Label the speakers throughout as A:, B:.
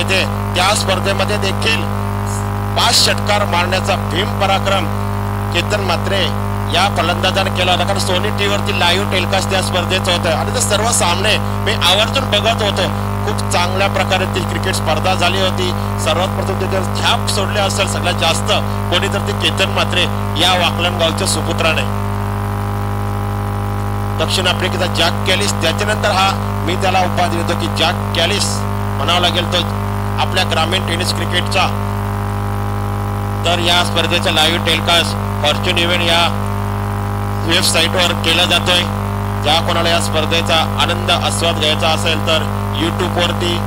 A: येथे त्या स्पर्धेमध्ये देखील 5 षटकार मारण्याचा भीम पराक्रम केतन म्हात्रे या फलंदाजाने केला होता. कारण सोनी टीव्हीवरती लाईव्ह टेलिकास्ट त्या स्पर्धेचं होतं आणि ते सर्व सामने मी आवर्जून बघत होतो. खूप चांगल्या प्रकारे ती क्रिकेट स्पर्धा झाली होती. सर्वात प्रथम तिथे छाप सोडले असेल सगळ्यात जास्त कोणी तर ते केतन म्हात्रे या वाकलन गावच्या सुपुत्राने. दक्षिण आफ्रिकेचा जॅक कॅलिस, त्याच्यानंतर हा मी त्याला उपाधी देतो की जॅक कॅलिस म्हणावं लागेल तो आपल्या ग्रामीण टेनिस क्रिकेटचा. तर या स्पर्धेचा लाईव्ह टेलिकास्ट फॉर्च्यून इव्हेंट या वेबसाईटवर केला जातोय. ज्या कोणाला या स्पर्धेचा आनंद आस्वाद घ्यायचा असेल तर YouTube वरती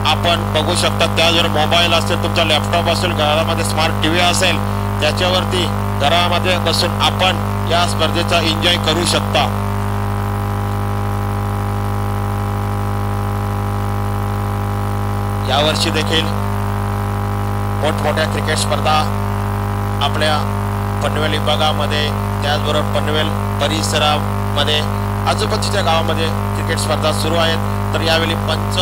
A: आपण बघू शकता. त्याचबरोबर मोबाईल असेल, तुमचा लॅपटॉप असेल, घरामध्ये स्मार्ट टीव्ही असेल, त्याच्यावरती घरामध्ये बसून आपण या स्पर्धेचा एन्जॉय करू शकता. यावर्षी देखील मोठमोठ्या क्रिकेट स्पर्धा आपल्या पनवेल विभागामध्ये, त्याचबरोबर पनवेल परिसरामध्ये आजूबाजूच्या गावामध्ये क्रिकेट स्पर्धा सुरू आहेत. तर यावेळी पंच,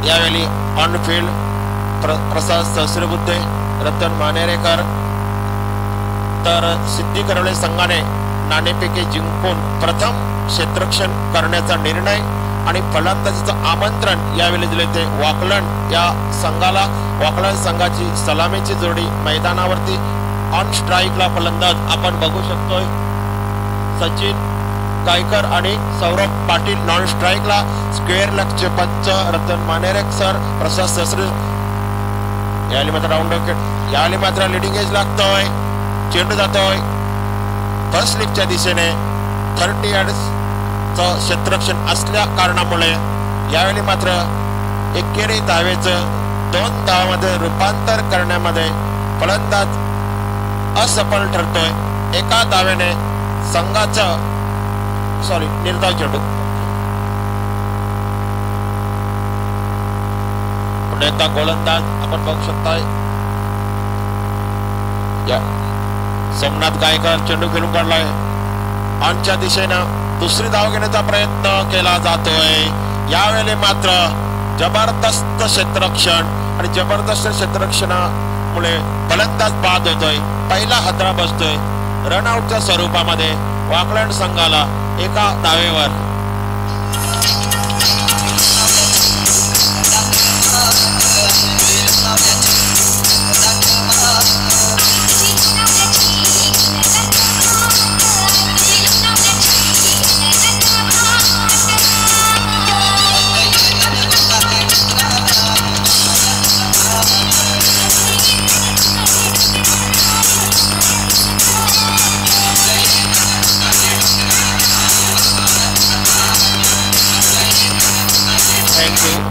A: यावेळी ऑनफिल्ड प्रसाद सहस्रबुद्धे, रतन मानेरेकर, तर सिद्धी करवले संघाने नाणेफेकी जिंकून प्रथम क्षेत्ररक्षण करण्याचा निर्णय आणि फलंदाजीचं आमंत्रण यावेळी दिले ते वाकलन या संघाला. वाकलन संघाची सलामीची जोडी मैदानावरती ऑन स्ट्राईकला फलंदाज आपण बघू शकतोय. सचिन गायकर आणि सौरभ पाटील नॉन स्ट्राईकला. स्क्वेअर लक्षचे पंच रतन मानेरेकर सर, प्रसाद सहस्र. यावेळी मात्र राऊंड विकेट, यावेळी मात्र लिडिंग एज लागतोय. चेंडू जातोय फर्स्ट लिपच्या दिशेने. 30 यार्डचं क्षेत्ररक्षण असल्या कारणामुळे यावेळी मात्र एकेरी धावेचं 2 धावांमध्ये रूपांतर करण्यामध्ये फलंदाज असफल ठरतोय. एका धावेने संघाचं निर्धाव चेंडू. पुन्हा एकदा गोलंदाज आपण बघू शकताय. सोमनाथ गायकर चेंडू खेळून काढलाय. ऑनच्या दिशेनं दुसरी धाव घेण्याचा प्रयत्न केला जातोय. यावेळी मात्र जबरदस्त क्षेत्ररक्षण आणि जबरदस्त क्षेत्ररक्षणामुळे फलंदाज बाद होतोय. पहिला हादरा बसतोय. रनआउटच्या स्वरूपामध्ये वाकलन संघाला एका धावेवर.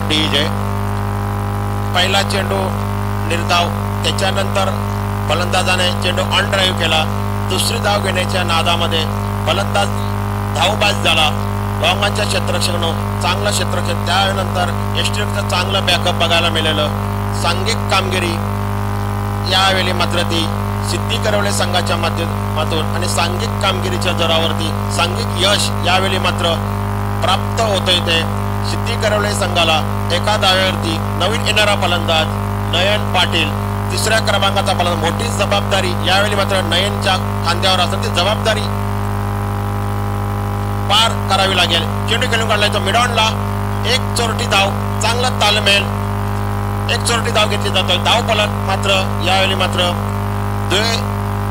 A: डीजे पहिला चेंडू निर्धाव, त्याच्यानंतर फलंदाजाने चेंडू ऑन ड्राईव्ह केला. दुसरी धाव घेण्याच्या नादामध्ये फलंदाज धावबाज झाला. लॉंगांच्या क्षेत्ररक्षण चांगलं क्षेत्ररक्षण, त्यानंतर एस्ट्रिकचं चांगलं बॅकअप बघायला मिळालं. सांघिक कामगिरी यावेळी मात्र ती सिद्धी करवले संघाच्या माध्यमातून आणि सांघिक कामगिरीच्या जोरावरती सांघिक यश यावेळी मात्र प्राप्त होतोय. ते सिद्धी करवले संघाला एका धावेवरती नवीन येणारा फलंदाज नयन पाटील, तिसऱ्या क्रमांकाचा फलंदाज. मोठी जबाबदारी यावेळी मात्र नयनच्या खांद्यावर असेल. ती जबाबदारी पार करावी लागेल. चेंडू खेळून काढलाय तो मिडॉनला. एक चोरटी धाव, चांगला तालमेल, एक चोरटी धाव घेतली जातोय. धाव फलक मात्र यावेळी मात्र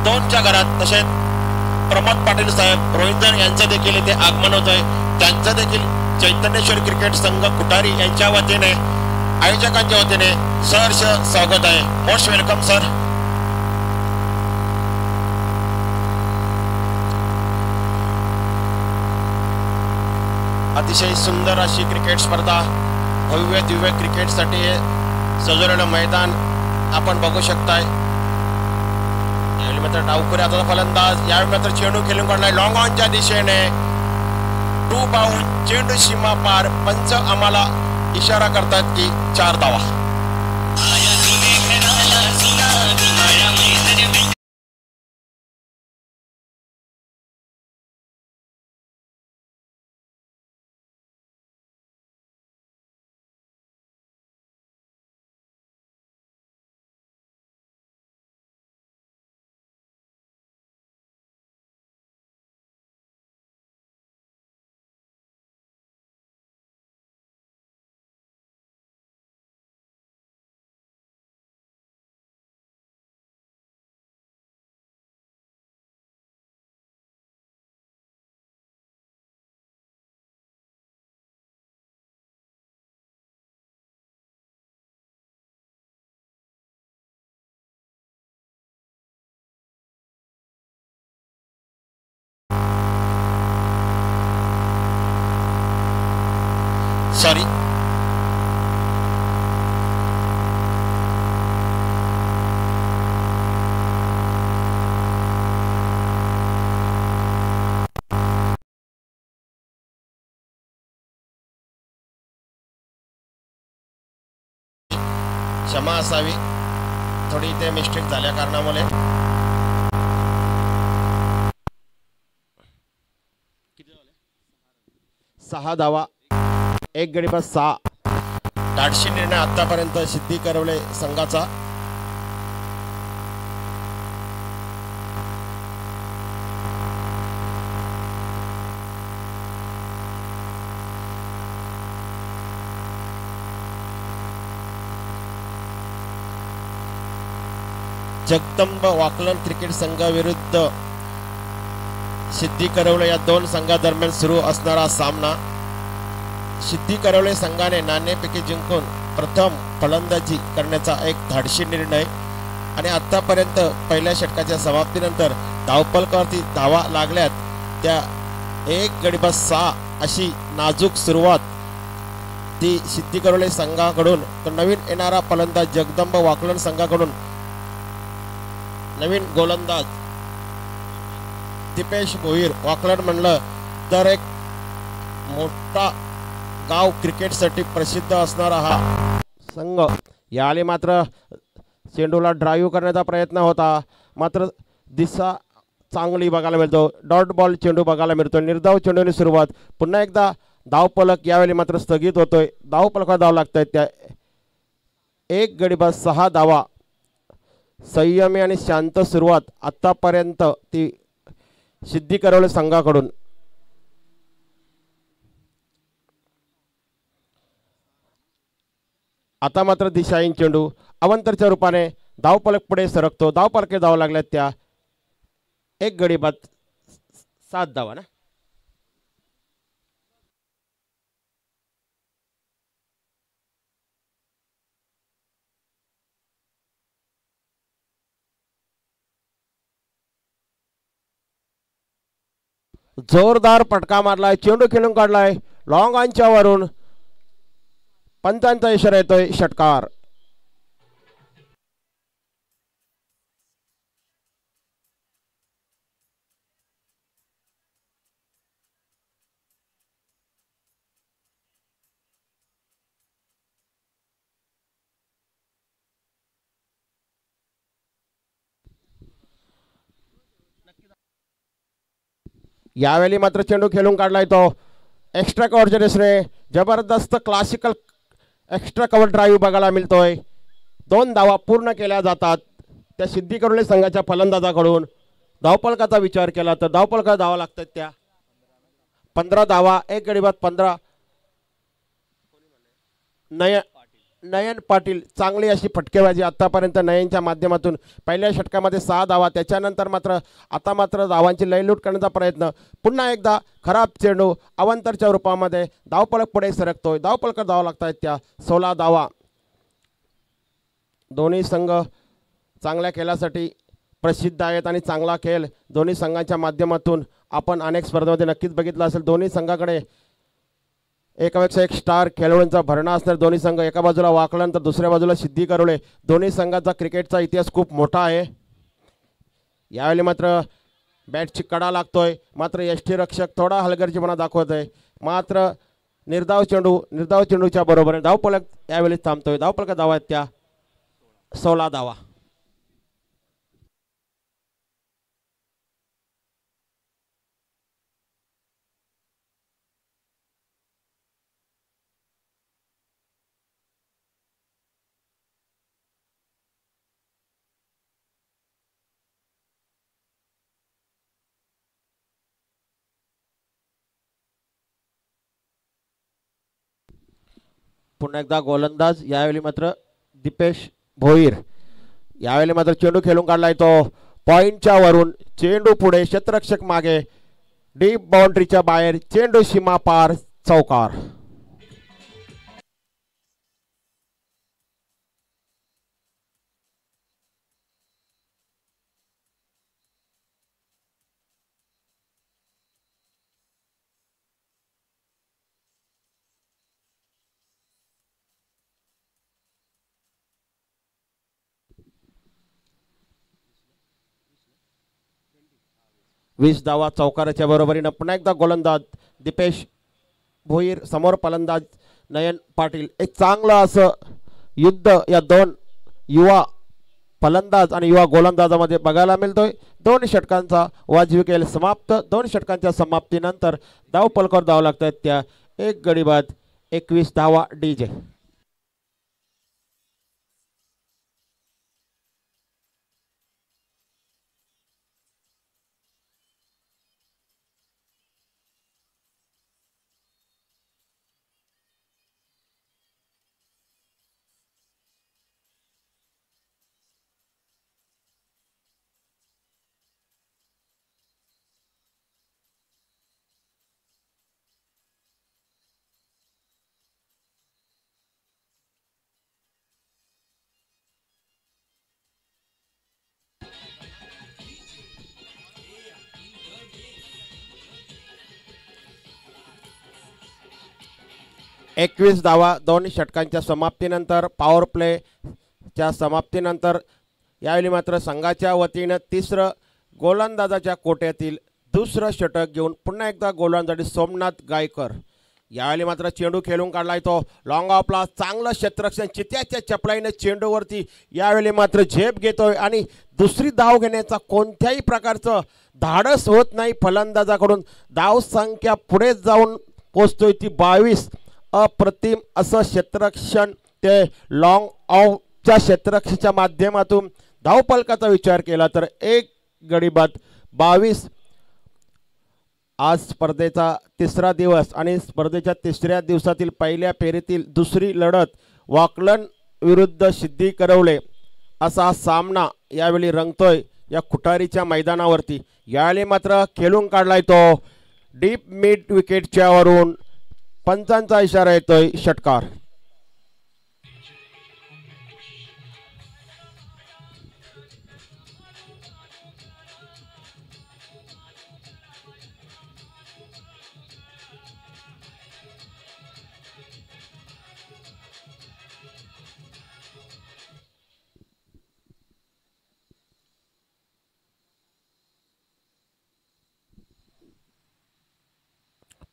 A: 2च्या घरात. तसेच प्रमोद पाटील साहेब रोहिंदर यांचं देखील इथे आगमन होत आहे. त्यांचं देखील चैतन्येश्वर क्रिकेट संघ कुटारी यांच्या वतीने, आयोजकांच्या वतीने सहर्ष स्वागत आहे. Most welcome sir. अतिशय सुंदर अशी क्रिकेट स्पर्धा, भव्य दिव्य क्रिकेटसाठी सजवलेलं मैदान आपण बघू शकताय. यावेळी मात्र डावखुऱ्याचा फलंदाज, यावेळी मात्र चेंडू खेळून काढलाय लॉंग ऑनच्या दिशेने. 2 बाउंड, चेंडू सीमा पार. पंच आम्हाला इशारा करतात की 4 धावा. सॉरी, क्षमा असावी, थोडी इथे मिस्टेक झाल्या कारणामुळे. 6 धावा, 1 गडी बाद 6. धाडशी निर्णय आतापर्यंत सिद्धी करवले संघाचा. जगदंब वाकलन क्रिकेट संघ विरुद्ध सिद्धी करवले या दोन संघादरम्यान सुरू असणारा सामना. सिद्धी करवले संघाने नाणेफेकी जिंकून प्रथम फलंदाजी करण्याचा एक धाडशी निर्णय आणि आतापर्यंत पहिल्या षटकाच्या समाप्तीनंतर धावफलकावरती धावा लागल्यात त्या 1 गडी बाद 6 अशी नाजूक सुरुवात ती सिद्धी करवले संघाकडून. तर नवीन येणारा फलंदाज जगदंब वाकलन संघाकडून नवीन गोलंदाज दीपेश भोईर. वाकलन म्हणलं तर एक मोठा गाव क्रिकेटसाठी प्रसिद्ध असणारा हा संघ. यावेळी मात्र चेंडूला ड्राईव्ह करण्याचा प्रयत्न होता, मात्र दिशा चांगली बघायला मिळतो. डॉट बॉल चेंडू बघायला मिळतो. निर्धाव चेंडूने सुरुवात. पुन्हा एकदा धावफलक यावेळी मात्र स्थगित होतोय. धावफलकावर धाव लागत आहेत त्या 1 गडी बाद 6 धावा. संयमी आणि शांत सुरुवात आतापर्यंत ती सिद्धी करवले संघाकडून. आता मात्र दिशाहीन चेंडू अवंतरच्या रूपाने धावफलक पुढे सरकतो. धावफलके धाव लागल्यात त्या 1 गडी बाद 7 धावा ना. जोरदार फटका मारलाय, चेंडू खेळून काढलाय लॉंग ऑनच्या वरून. पंचांचा इशारा येतोय षटकार. यावेळी मात्र चेंडू खेळून काढलाय तो एक्स्ट्रा कव्हरच्या दिसणे. जबरदस्त क्लासिकल एक्स्ट्रा कव्हर ड्राईव्ह बघायला मिळतोय. 2 धावा पूर्ण केल्या जातात त्या सिद्धी करवले संघाच्या फलंदाजाकडून. धावफलकाचा विचार केला तर धावफलका धावा लागतात त्या 15 धावा. 1 गडी बाद 15. नयन पाटील चांगली अशी फटकेबाजी आतापर्यंत नयनच्या माध्यमातून. पहिल्या षटकामध्ये 6 धावा, त्याच्यानंतर मात्र आता मात्र धावांची लयलूट करण्याचा प्रयत्न. पुन्हा एकदा खराब चेंडू अवंतरच्या रूपामध्ये धावफलक पुढे सरकतोय. धावफलक धावा लागतात त्या 16 धावा. दोन्ही संघ चांगल्या खेळासाठी प्रसिद्ध आहेत आणि चांगला खेळ दोन्ही संघांच्या माध्यमातून आपण अनेक स्पर्धेमध्ये नक्कीच बघितला असेल. दोन्ही संघाकडे एकापेक्षा एक स्टार खेळाडूंचा भरणा असणार. दोन्ही संघ एका बाजूला वाकलन तर दुसऱ्या बाजूला सिद्धी करवले. दोन्ही संघाचा क्रिकेटचा इतिहास खूप मोठा आहे. यावेळी मात्र बॅटची कडा लागतोय, मात्र यष्टीरक्षक थोडा हलगर्जीपणा दाखवत आहे. मात्र निर्धाव चेंडूच्या बरोबरीने धावफलक यावेळी थांबतोय. धावफलक धावा आहेत त्या 16 धावा. पुन्हा एकदा गोलंदाज यावेळी मात्र दीपेश भोईर. यावेळी मात्र चेंडू खेळून काढलाय तो पॉइंटच्या वरून. चेंडू पुढे, क्षेत्ररक्षक मागे, डीप बाउंड्रीच्या बाहेर, चेंडू सीमा पार, चौकार. 20 धावा चौकाराच्या बरोबरीनं पुन्हा एकदा गोलंदाज दीपेश भोईर, समोर फलंदाज नयन पाटील. एक चांगलं असं युद्ध या दोन युवा फलंदाज आणि युवा गोलंदाजामध्ये बघायला मिळतोय. 2 षटकांचा वाजवी खेळ समाप्त. 2 षटकांच्या समाप्तीनंतर धाव पलकावर धाव लागतात त्या 1 गडी बाद 21 धावा डीजे. एकवीस धावा 2 षटकांच्या समाप्तीनंतर पॉवर प्लेच्या समाप्तीनंतर यावेळी मात्र संघाच्या वतीनं तिसरं गोलंदाजाच्या कोट्यातील दुसरं षटक घेऊन पुन्हा एकदा गोलंदाजी सोमनाथ गायकर. यावेळी मात्र चेंडू खेळून काढलाय तो लॉंग ऑफला. चांगलं क्षेत्ररक्षण चित्याच्या चपलाईने चेंडूवरती यावेळी मात्र झेप घेतोय आणि दुसरी धाव घेण्याचा कोणत्याही प्रकारचं धाडस होत नाही फलंदाजाकडून. धाव संख्या पुढे जाऊन पोहोचतोय ती 22. अप्रतिम असं क्षेत्ररक्षण ते लॉंग ऑफच्या क्षेत्ररक्षणाच्या माध्यमातून धावपलकाचा विचार केला तर 1 गडी बाद 22. आज स्पर्धेचा तिसरा दिवस आणि स्पर्धेच्या तिसऱ्या दिवसातील पहिल्या फेरीतील दुसरी लढत वाकलन विरुद्ध सिद्धी करवले असा सामना यावेळी रंगतोय या खुटारीच्या मैदानावरती. यावेळी मात्र खेळून काढलाय तो डीप मिड विकेटच्या वरून. पंचांचा इशारा येतोय षटकार.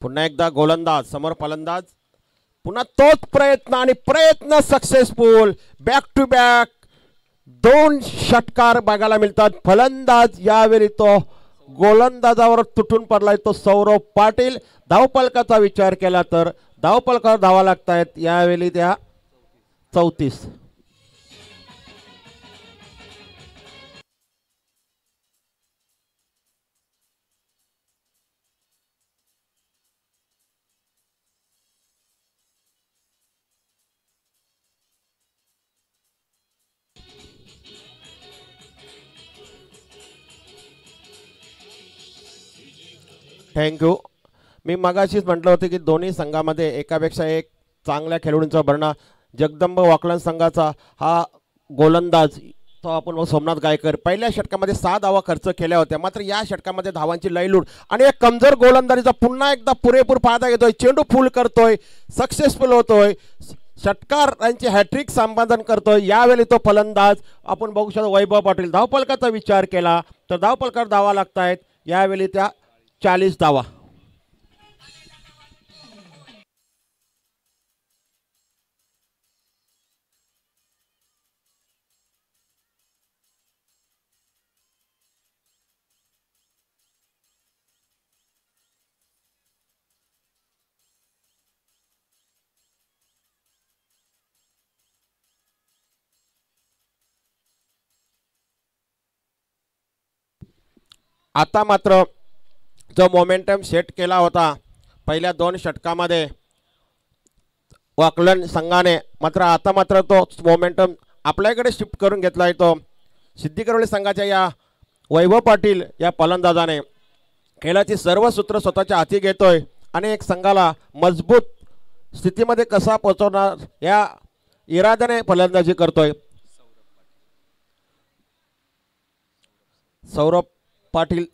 A: पुन्हा एकदा गोलंदाज समोर फलंदाज. पुन्हा तोच प्रयत्न आणि प्रयत्न सक्सेसफुल. बॅक टू बॅक 2 षटकार बघायला मिळतात. फलंदाज यावेळी तो गोलंदाजावर तुटून पडलाय तो सौरभ पाटील. धावपलकाचा विचार केला तर धावपलकावर धावा लागतायत यावेळी त्या 34. थँक्यू. मी मगाशीच म्हटलं होतं की दोन्ही संघामध्ये एकापेक्षा एक चांगल्या खेळाडूंचा भरणा. जगदंब वाकलन संघाचा हा गोलंदाज तो आपण सोमनाथ गायकर पहिल्या षटकामध्ये 6 धावा खर्च केल्या होत्या. मात्र या षटकामध्ये धावांची लयलूट आणि एक कमजोर गोलंदाजीचा पुन्हा एकदा पुरेपूर फायदा घेतोय. चेंडू फुल करतोय, सक्सेसफुल होतोय, षटकारांची हॅट्रिक संपादन करतोय. यावेळी तो फलंदाज आपण बघू शकतो वैभव पाटील. धावपलकाचा विचार केला तर धावपलकावर धावा लागतायत यावेळी त्या 40 धावा. आता मात्र जो मोमेंटम सेट केला होता पहिल्या 2 षटकामध्ये वाकलन संघाने, मात्र आता मात्र तो मोमेंटम आपल्याकडे शिफ्ट करून घेतला आहे. तो सिद्धी संघाच्या या वैभव पाटील या फलंदाजाने खेळाची सर्व सूत्र स्वतःच्या हाती घेतोय आणि एक संघाला मजबूत स्थितीमध्ये कसा पोहोचवणार या इराद्याने फलंदाजी करतोय. सौरभ पाटील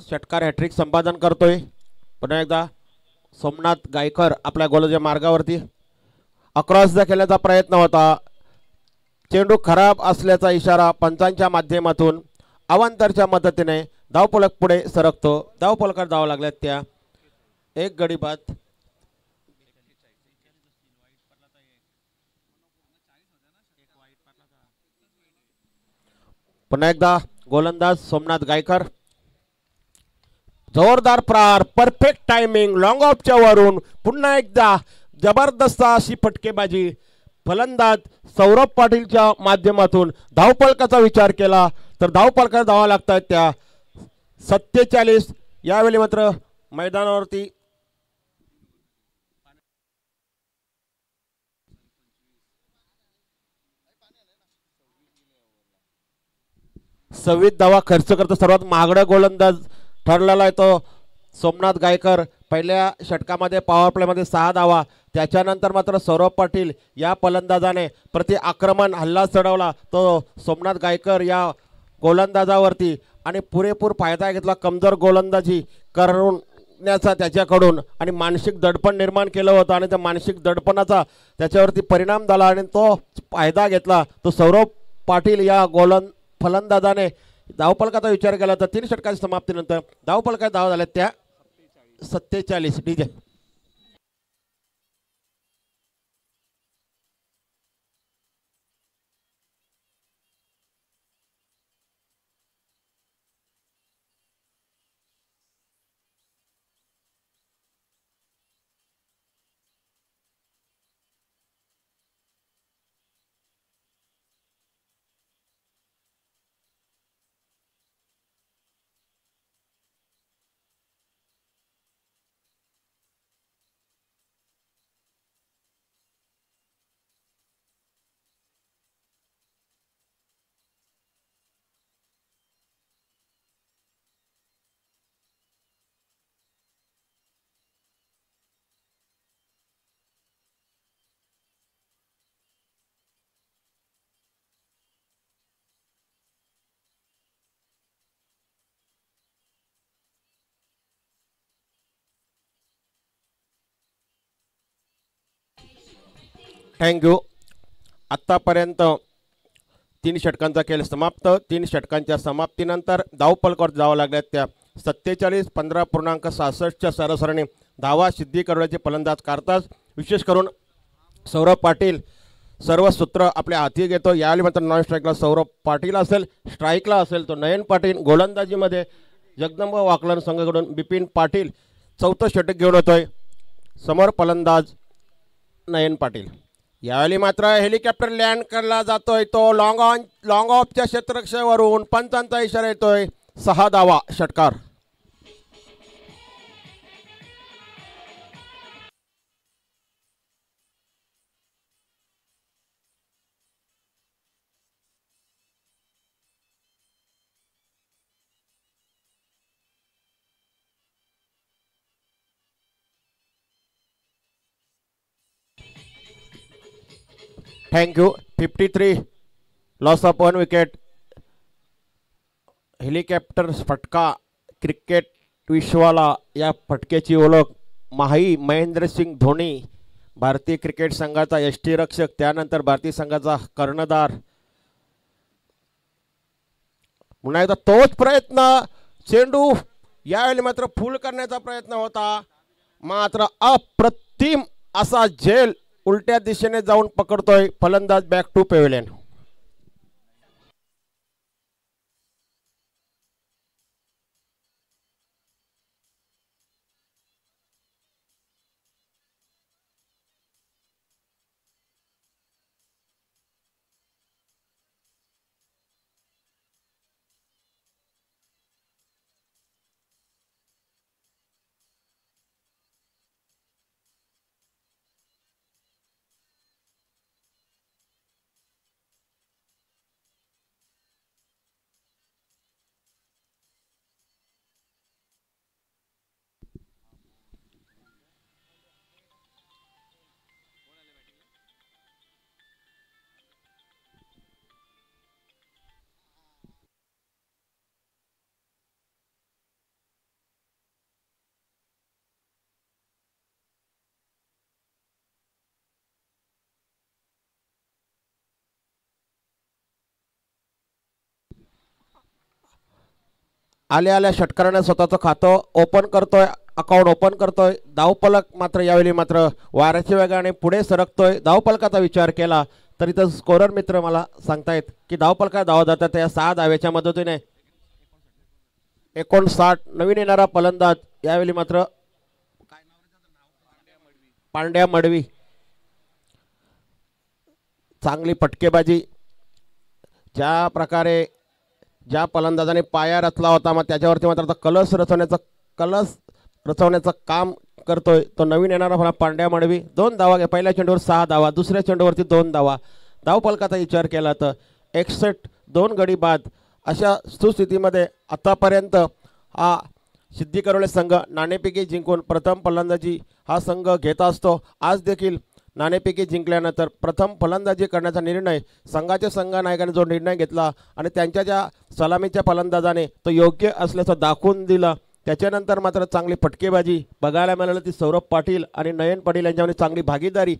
A: षटकार हॅट्रिक संपादन करतोय. पुन्हा एकदा सोमनाथ गायकर आपल्या गोलंदाजी मार्गावरती. अक्रॉस द खेळण्याचा प्रयत्न होता. चेंडू खराब असल्याचा इशारा पंचांच्या माध्यमातून अवांतरच्या मदतीने धावफलक पुढे सरकतो. धावफलकात धावा लागल्यात त्या एक गडी बाद. पुन्हा एकदा गोलंदाज सोमनाथ गायकर. जोरदार प्रहार, परफेक्ट टायमिंग, लॉंग ऑफच्या वरून पुन्हा एकदा जबरदस्त अशी फटकेबाजी. फलंदाज सौरभ पाटीलच्या माध्यमातून धावफलकाचा विचार केला तर धावफलकात धावा लागतात त्या 47. यावेळी मात्र मैदानावरती धावा खर्च करतो. सर्वात महागडा गोलंदाज ठरलेला आहे तो सोमनाथ गायकर. पहिल्या षटकामध्ये पॉवर प्लेमध्ये 6 धावा. त्याच्यानंतर मात्र सौरभ पाटील या फलंदाजाने प्रति आक्रमण हल्ला चढवला तो सोमनाथ गायकर या गोलंदाजावरती आणि पुरेपूर फायदा घेतला कमजोर गोलंदाजी करण्याचा त्याच्याकडून आणि मानसिक दडपण निर्माण केलं होतं आणि त्या मानसिक दडपणाचा त्याच्यावरती परिणाम झाला आणि तो फायदा घेतला. तो सौरभ पाटील या फलंदाजाने धावफलकाचा विचार केला तर 3 षटकांच्या समाप्तीनंतर धावफलकात धावा झाल्या त्या 47. DJ thank you. आत्तापर्यंत 3 षटकांचा खेळ समाप्त. 3 षटकांच्या समाप्तीनंतर धावफलकावर जावं लागल्यात त्या 47. 15.66च्या सरासरीने धावा सिद्धी करण्याचे फलंदाज करतात. विशेष करून सौरभ पाटील सर्व सूत्र आपल्या हाती घेतो. यावेळी मात्र नॉन स्ट्राईकला सौरभ पाटील असेल, स्ट्राईकला असेल तो नयन पाटील. गोलंदाजीमध्ये जगदंब वाकलन संघाकडून बिपिन पाटील 4थं षटक घेऊन होतोय. समोर फलंदाज नयन पाटील. यावेळी मात्र हेलिकॉप्टर लँड करला जातोय तो लॉंग ऑफच्या क्षेत्ररक्षणावरून पंचांचा इशारा येतोय. 6 धावा षटकार. Thank you. 53 loss of 1 wicket. Helicopter फटका क्रिकेट विश्वाला या फटक्याची ओळख महेंद्रसिंग धोनी भारतीय क्रिकेट संघाचा यष्टीरक्षक त्यानंतर भारतीय संघाचा कर्णधार. पुन्हा एकदा तोच प्रयत्न चेंडू यावेळी मात्र फुल करण्याचा प्रयत्न होता मात्र अप्रतिम असा झेल उलट्या दिशेने जाऊन पकडतोय फलंदाज. Back to pavilion. आल्या आल्या षटकाराने स्वतःचं खातं ओपन करतोय, अकाउंट ओपन करतोय. धावफलक मात्र यावेळी मात्र वाऱ्याच्या वेगाने पुढे सरकतोय. धावफलकाचा विचार केला तर इथं स्कोरर मित्र मला सांगतायत की धावफलका धावा जातात या 6 धावेच्या मदतीने 59. नवीन येणारा फलंदाज यावेळी मात्र पांड्या मडवी. चांगली फटकेबाजी, ज्या प्रकारे ज्या फलंदाजाने पाया रचला होता मग त्याच्यावरती मात्र आता कलश रचवण्याचं काम करतोय तो नवीन येणारा पांड्या मडवी. 2 धावा, पहिल्या चेंडूवर 6 धावा, दुसऱ्या चेंडूवरती 2 धावा. धावफलकाचा विचार केला तर 61 2 गडी बाद. अशा सुस्थितीमध्ये आतापर्यंत हा सिद्धी करोळे संघ नाणेफेकी जिंकून प्रथम फलंदाजी हा संघ घेत असतो. आज देखील नाणेफेकी जिंकल्यानंतर प्रथम फलंदाजी करण्याचा निर्णय संघाच्या संघनायकाने जो निर्णय घेतला आणि त्यांच्या ज्या सलामीच्या फलंदाजाने तो योग्य असल्याचं दाखवून दिलं, त्याच्यानंतर मात्र चांगली फटकेबाजी बघायला मिळाली ती सौरभ पाटील आणि नयन पाटील यांच्यामध्ये चांगली भागीदारी.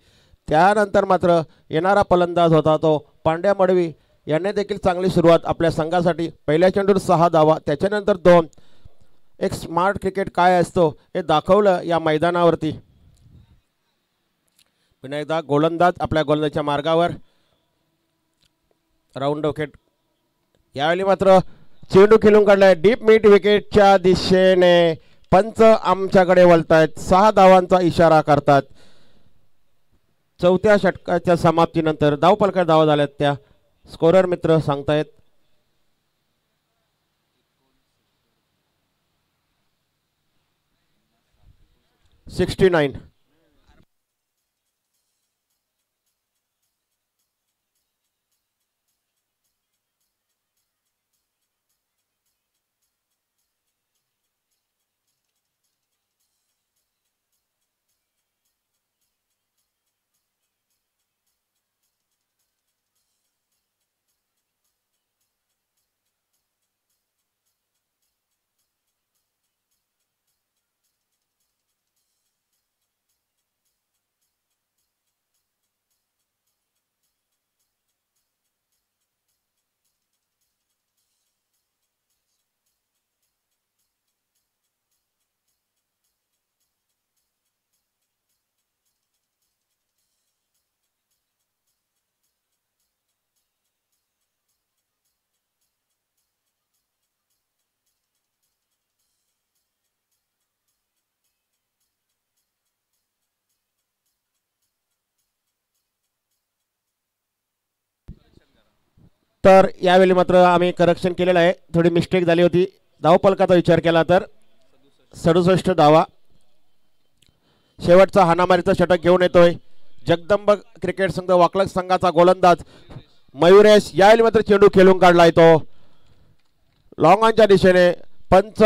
A: त्यानंतर मात्र येणारा फलंदाज होता तो पांड्या मडवी यांनी देखील चांगली सुरुवात आपल्या संघासाठी. पहिल्या चेंडूवर 6 धावा, त्याच्यानंतर 2. एक स्मार्ट क्रिकेट काय असतो हे दाखवलं या मैदानावरती. पुन्हा एकदा गोलंदाज आपल्या गोलंदाजीच्या मार्गावर राऊंड विकेट. यावेळी मात्र चेंडू खेळून काढलाय डीप मिड विकेटच्या दिशेने. पंच आमच्याकडे वळतायत, 6 धावांचा इशारा करतात. चौथ्या षटकाच्या समाप्तीनंतर धावफलकात धावा झाल्यात त्या स्कोरर मित्र सांगतायत. 69. तर यावेळी मात्र आम्ही करेक्शन केलेलं आहे, थोडी मिस्टेक झाली होती. धावफलकाचा विचार केला तर 67 धावा. शेवटचा हाणामारीचा षटक घेऊन येतोय जगदंब क्रिकेट संघ वाकलक संघाचा गोलंदाज मयुरेश. यावेळी मात्र चेंडू खेळून काढलाय तो लॉंग ऑनच्या दिशेने. पंच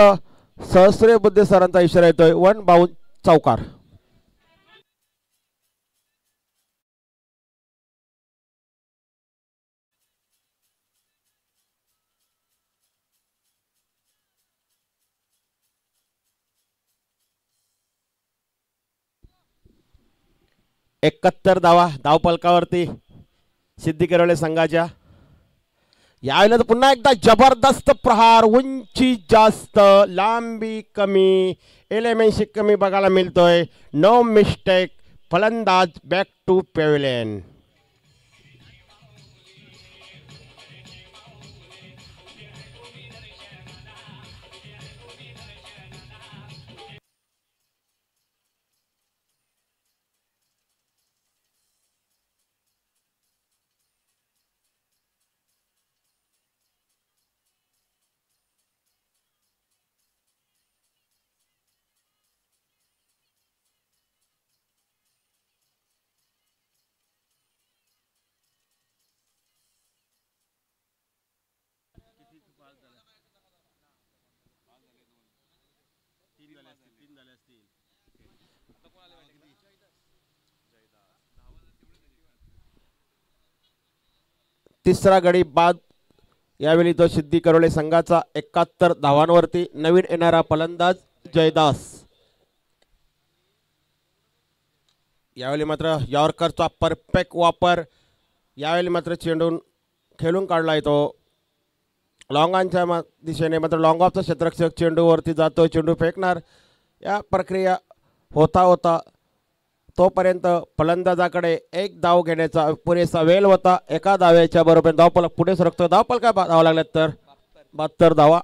A: सहस्रे बुद्धे सरांचा इशारा येतोय 1 बाउंस चौकार. एकाहत्तर धावा धावफलकावरती सिद्धी करोळे संघाच्या. यावेळेला तर पुन्हा एकदा जबरदस्त प्रहार, उंची जास्त लांबी कमी, एलिमेंटशी कमी बघायला मिळतोय. नो मिस्टेक, फलंदाज बॅक टू पॅव्हलियन. तिसरा गडी बाद. यावेळी तो सिद्धी करोळे संघाचा 71 धावांवरती. नवीन येणारा फलंदाज जयदास. यावेळी मात्र यॉर्करचा परफेक्ट वापर. यावेळी मात्र चेंडून खेळून काढलाय तो लॉंगांच्या दिशेने मात्र लॉंग ऑफचा क्षेत्ररक्षक चेंडूवरती जातो, चेंडू फेकणार. या प्रक्रिया होता होता तोपर्यंत फलंदाजाकडे एक धाव घेण्याचा पुरेसा वेळ होता. एका धावेच्या बरोबर धावफलक पुढे सरकतो. धावफलक काय धावा लागल्यात तर 72 धावा.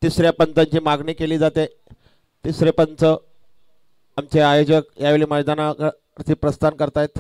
A: तिसऱ्या पंचांची मागणी केली जाते. तिसरे पंच आमचे आयोजक यावेळी मैदानावरती प्रस्थान करतायत.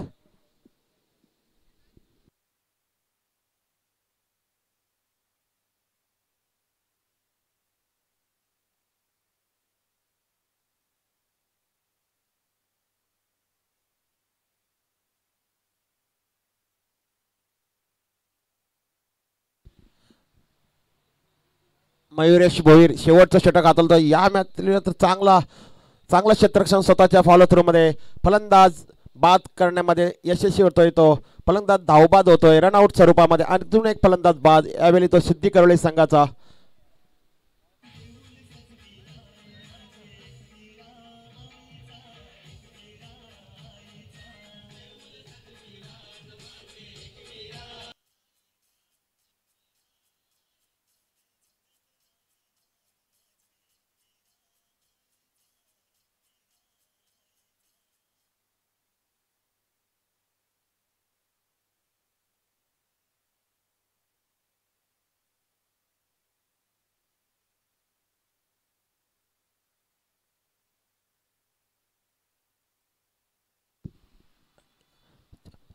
A: मयुरेश भोईर शेवटचं षटक हातलतो या मॅचला. तर चांगला क्षेत्ररक्षण स्वतःच्या फॉलो थ्रू मध्ये फलंदाज बाद करण्यामध्ये यशस्वी होतोय. तो फलंदाज धावबाद होतोय रनआउट स्वरूपामध्ये. अजून एक फलंदाज बाद, यावेळी तो सिद्धी करवली संघाचा.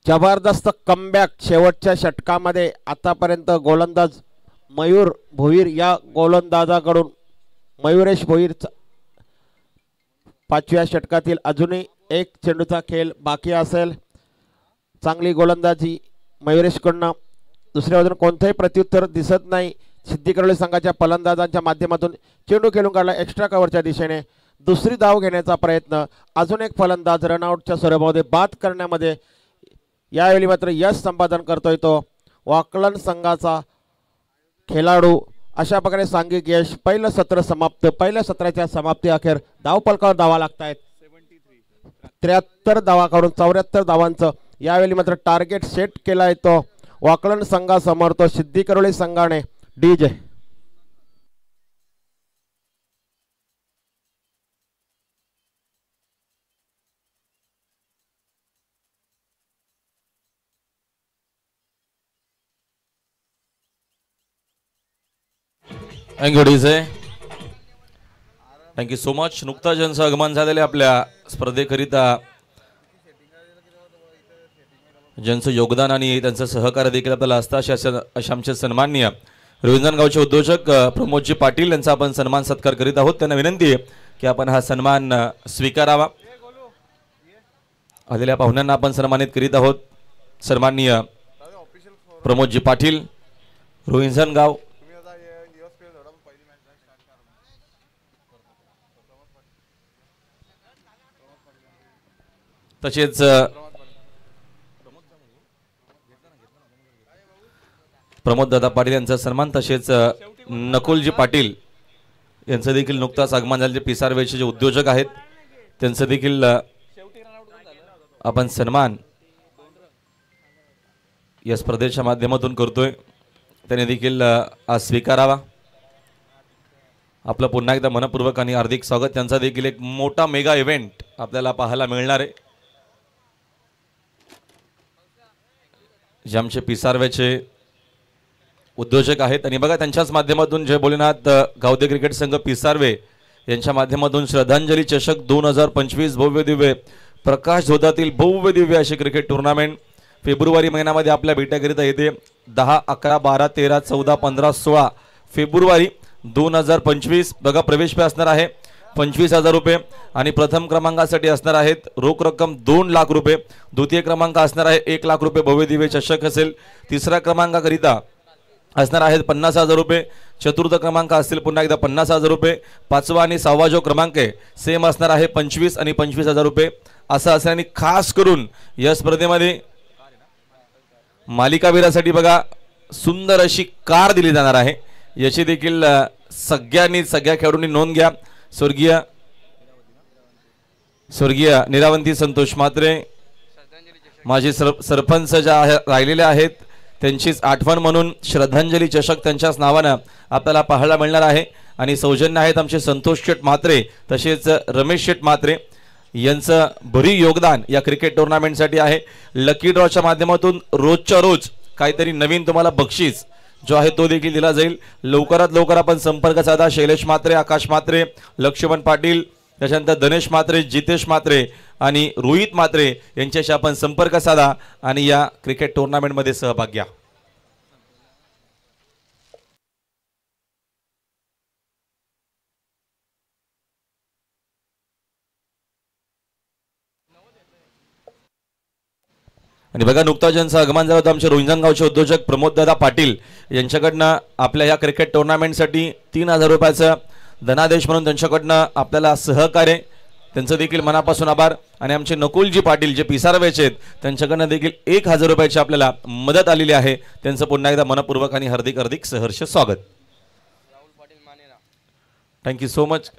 A: जबरदस्त कमबॅक शेवटच्या षटकामध्ये. आतापर्यंत गोलंदाज मयूर भोईर या गोलंदाजाकडून मयुरेश भोईर 5व्या षटकातील अजूनही एक चेंडूचा खेळ बाकी असेल. चांगली गोलंदाजी मयुरेशकडून. दुसऱ्या बाजूने कोणतेही प्रत्युत्तर दिसत नाही. सिद्धी करवली संघाच्या फलंदाजांच्या माध्यमातून चेंडू खेळून काढला एक्स्ट्रा कव्हरच्या दिशेने. दुसरी धाव घेण्याचा प्रयत्न. अजून एक फलंदाज रनआउटच्या स्वरूपामध्ये बाद करण्यामध्ये यावेळी मात्र यश संपादन करतोय तो वाकलन संघाचा खेळाडू. अशा प्रकारे सांघिक यश. पहिलं सत्र समाप्त. पहिल्या सत्राच्या समाप्ती अखेर धावफलकावर धावा लागतायत. 73 धावा काढून 74 धावांचं यावेळी मात्र टार्गेट सेट केला आहे तो वाकलन संघासमोर. तो सिद्धी करवली संघाने. DJ
B: thank you DJ, thank you so much. नुकताच ज्यांचं आगमन झालेले आपल्या स्पर्धेकरिता, ज्यांचं योगदान आणि त्यांचं सहकार्य देखील आपल्याला असतं अशा आमचे सन्माननीय रोहिंजणगावचे उद्योजक प्रमोदजी पाटील यांचा आपण सन्मान सत्कार करीत आहोत. त्यांना विनंती आहे की आपण हा सन्मान स्वीकारावा. आलेल्या पाहुण्यांना आपण सन्मानित करीत आहोत. सन्माननीय प्रमोदजी पाटील, रोहिंजणगाव. तसेच प्रमोद दादा पाटील यांचा सन्मान. तसेच नकुलजी पाटील यांचं देखील नुकताच आगमन झालेले पिसारवेचे जे उद्योजक आहेत त्यांचं देखील आपण सन्मान या स्पर्धेच्या माध्यमातून करतोय. त्यांनी देखील आज स्वीकारावा. आपलं पुन्हा एकदा मनपूर्वक आणि हार्दिक स्वागत. त्यांचा देखील एक मोठा मेगा इव्हेंट आपल्याला पाहायला मिळणार आहे. जे आमचे पिसारव्याचे उद्योजक आहेत आणि बघा त्यांच्याच माध्यमातून जय भोलेनाथ गावदे क्रिकेट संघ पिसारवे यांच्या माध्यमातून श्रद्धांजली चषक 2025 भव्य दिव्य प्रकाश झोतातील भव्य दिव्य अशी क्रिकेट टुर्नामेंट फेब्रुवारी महिन्यामध्ये आपल्या भेट्याकरिता येते. 10, 11, 12, 13, 14, 15, 16 फेब्रुवारी 2025. बघा प्रवेश फी असणार आहे 25,000 रुपये आणि प्रथम क्रमांकासाठी असणार आहेत रोख रक्कम 2 लाख रुपये. द्वितीय क्रमांक असणार आहे 1 लाख रुपये भव्य दिव्य चषक असेल. तिसऱ्या क्रमांकाकरिता असणार आहेत 50,000 रुपये. चतुर्थ क्रमांक असतील पुन्हा एकदा 50,000 रुपये. पाचवा आणि सहावा जो क्रमांक आहे सेम असणार आहे 25 आणि 25,000 रुपये असं असेल. आणि खास करून या स्पर्धेमध्ये मालिकावीरासाठी बघा सुंदर अशी कार दिली जाणार आहे. याची देखील सगळ्या खेळाडूंनी नोंद घ्या. स्वर्गीय निरावंती संतोष म्हात्रे माजी सरपंच ज्या राहिलेले आहेत त्यांचीच आठवण म्हणून श्रद्धांजली चषक त्यांच्याच नावानं आपल्याला पाहायला मिळणार आहे आणि सौजन्य आहेत आमचे संतोष शेठ म्हात्रे तसेच रमेश शेठ म्हात्रे यांचं भरीव योगदान या क्रिकेट टुर्नामेंटसाठी आहे। लकी ड्रॉच्या माध्यमातून रोजच्या रोज काहीतरी नवीन तुम्हाला बक्षीस जो आहे तो देखील दिला जाईल। लवकरात लवकर आपण संपर्क साधा। शैलेश म्हात्रे, आकाश म्हात्रे, लक्ष्मण पाटील, त्याच्यानंतर धनेश म्हात्रे, जितेश म्हात्रे आणि रोहित म्हात्रे यांच्याशी आपण संपर्क साधा आणि या क्रिकेट टुर्नामेंटमध्ये सहभाग घ्या। आणि बघा नुकताच ज्यांचं आगमन झालं होतं आमचे रोहिंजणगावचे उद्योजक प्रमोददादा पाटील यांच्याकडनं आपल्या या क्रिकेट टुर्नामेंटसाठी 3000 रुपयाचं धनादेश म्हणून त्यांच्याकडनं आपल्याला सहकार्य त्यांचं देखील मनापासून आभार। आणि आमचे नकुलजी पाटील जे पिसारवेचे आहेत त्यांच्याकडनं देखील 1000 रुपयाची आपल्याला मदत आलेली आहे। त्यांचं पुन्हा एकदा मनपूर्वक आणि हार्दिक हार्दिक सहर्ष स्वागत। Thank you so much.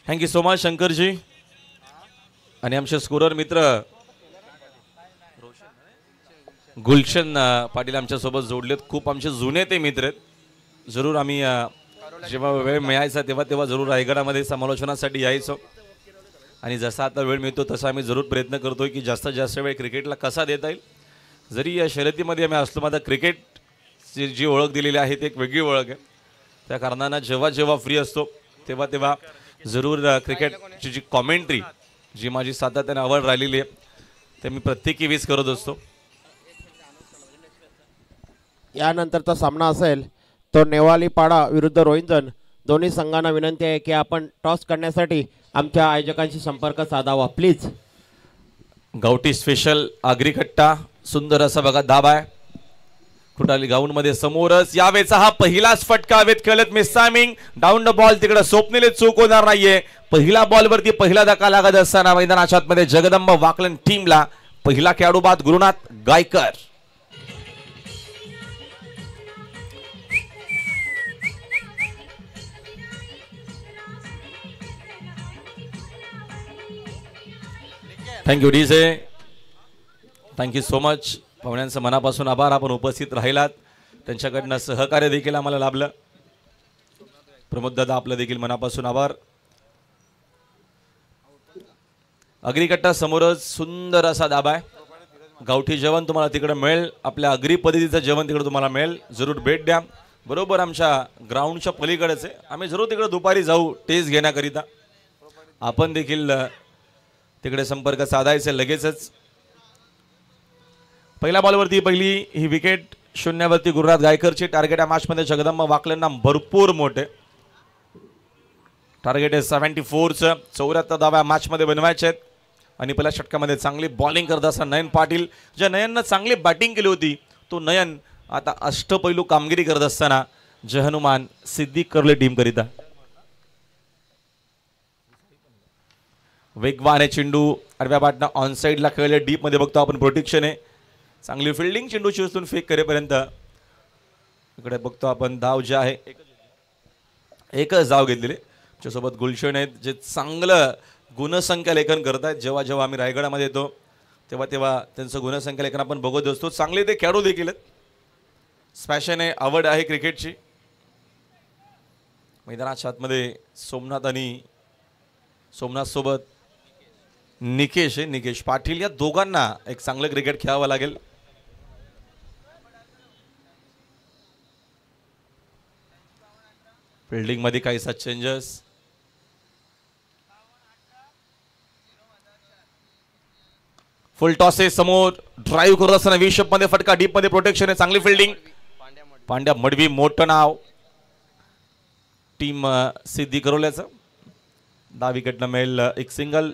B: Thank you so much Shankarji. आणि आमचे स्कोरर मित्र गुलशन पाटील आमच्या सोबत जोडलेत। खूप आमचे जुने ते मित्र आहेत। जरूर आम्ही जेव्हा वेळ मिळायचा तेव्हा जरूर रायगडामध्ये समालोचनासाठी यायचो आणि जसा आता वेळ मिळतो तसा आम्ही जरूर प्रयत्न करतोय की जास्तीत जास्त वेळ क्रिकेटला कसा देता येईल। जरी या शर्यतीमध्ये आम्ही असलो मात्र क्रिकेटची जी ओळख दिलेली आहे ती एक वेगळी ओळख आहे। त्या कारणानं जेव्हा फ्री असतो तेव्हा जरूर क्रिकेटची जी कॉमेंट्री जी माझी सातत्याने आवड राहिलेली आहे ते मी प्रत्येकी वीस करत असतो।
A: यानंतरचा सामना असेल तो नेवाली पाडा विरुद्ध रोहिंजन। दोन्ही संघांना विनंती आहे की आपण टॉस करण्यासाठी आमच्या आयोजकांशी संपर्क साधावा प्लीज।
B: गावठी स्पेशल आगरी कट्टा सुंदर असा बघा दाब आहे कुटाली ग्राउंड मध्ये समोरच। यावेळेचा हा पहिलाच फटका वेत खेळत मिसामिंग डाऊन द बॉल तिकडे स्वप्नील चूक होणार नाहीये। पहिला बॉल वरती पहिला धक्का लागत असताना मैदानाच्या आतमध्ये जगदंब वाकलन टीमला पहिला खेळाडू बाद Gurunath Gaikar. Thank you DJ, thank you so much. पाहुण्यांचं मनापासून आभार। आपण उपस्थित राहिलात त्यांच्याकडनं सहकार्य देखील आम्हाला लाभलं। प्रमोद दादा आपलं देखील मनापासून आभार। अग्रिकट्टा समोरच सुंदर असा दाबा आहे। गावठी जेवण तुम्हाला तिकडे मिळेल। आपल्या अग्री पद्धतीचं जेवण तिकडे तुम्हाला मिळेल। जरूर भेट द्या। बरोबर आमच्या ग्राउंडच्या पलीकडेच आहे। आम्ही जरूर तिकडे दुपारी जाऊ टेस्ट घेण्याकरिता। आपण देखील तिकडे संपर्क साधायचे लगेचच। पहिल्या बॉलवरती पहिली ही विकेट शून्यावरती गुरुनाथ गायकरची। टार्गेट या मॅच मध्ये जगदंब वाकलंना भरपूर मोठे टार्गेट आहे 74चं। 74 धावा मॅच मध्ये बनवायचे आहेत आणि पहिल्या षटकामध्ये चांगली बॉलिंग करत असताना नयन पाटील ज्या नयननं चांगली बॅटिंग केली होती तो नयन आता अष्टपैलू कामगिरी करत असताना जय हनुमान सिद्दीक करले टीम करिता। वेगवान चेंडू आडव्या बाटना ऑन साइडला खेळले डीप मध्ये बघतो आपण। प्रोटेक्शन आहे चांगली फिल्डिंग चेंडूची उचलून फेक करेपर्यंत इकडे बघतो आपण। धाव जे आहे एकच धाव घेतलेली। त्याच्यासोबत गुलशन आहेत जे चांगलं गुणसंख्या लेखन करत आहेत। जेव्हा आम्ही रायगडामध्ये येतो तेव्हा त्यांचं गुणसंख्या लेखन आपण बघत असतो। चांगले ते खेळाडू देखील आहेत। स्पॅशन आहे आवड आहे क्रिकेटची। मैदानाच्या आतमध्ये सोमनाथ सोबत निकेश आहे निकेश पाटील। या दोघांना एक चांगलं क्रिकेट खेळावं लागेल। फिल्डिंग मध्ये काहीसा चेंजेस। फुल टॉस आहे समोर ड्राईव्ह करत असताना विशप मध्ये फटका डीप मध्ये प्रोटेक्शन आहे चांगली फिल्डिंग। पांड्या मडवी मोठं नाव टीम सिद्धी करवल्याचं। 10 विकेटनं मिळेल एक सिंगल।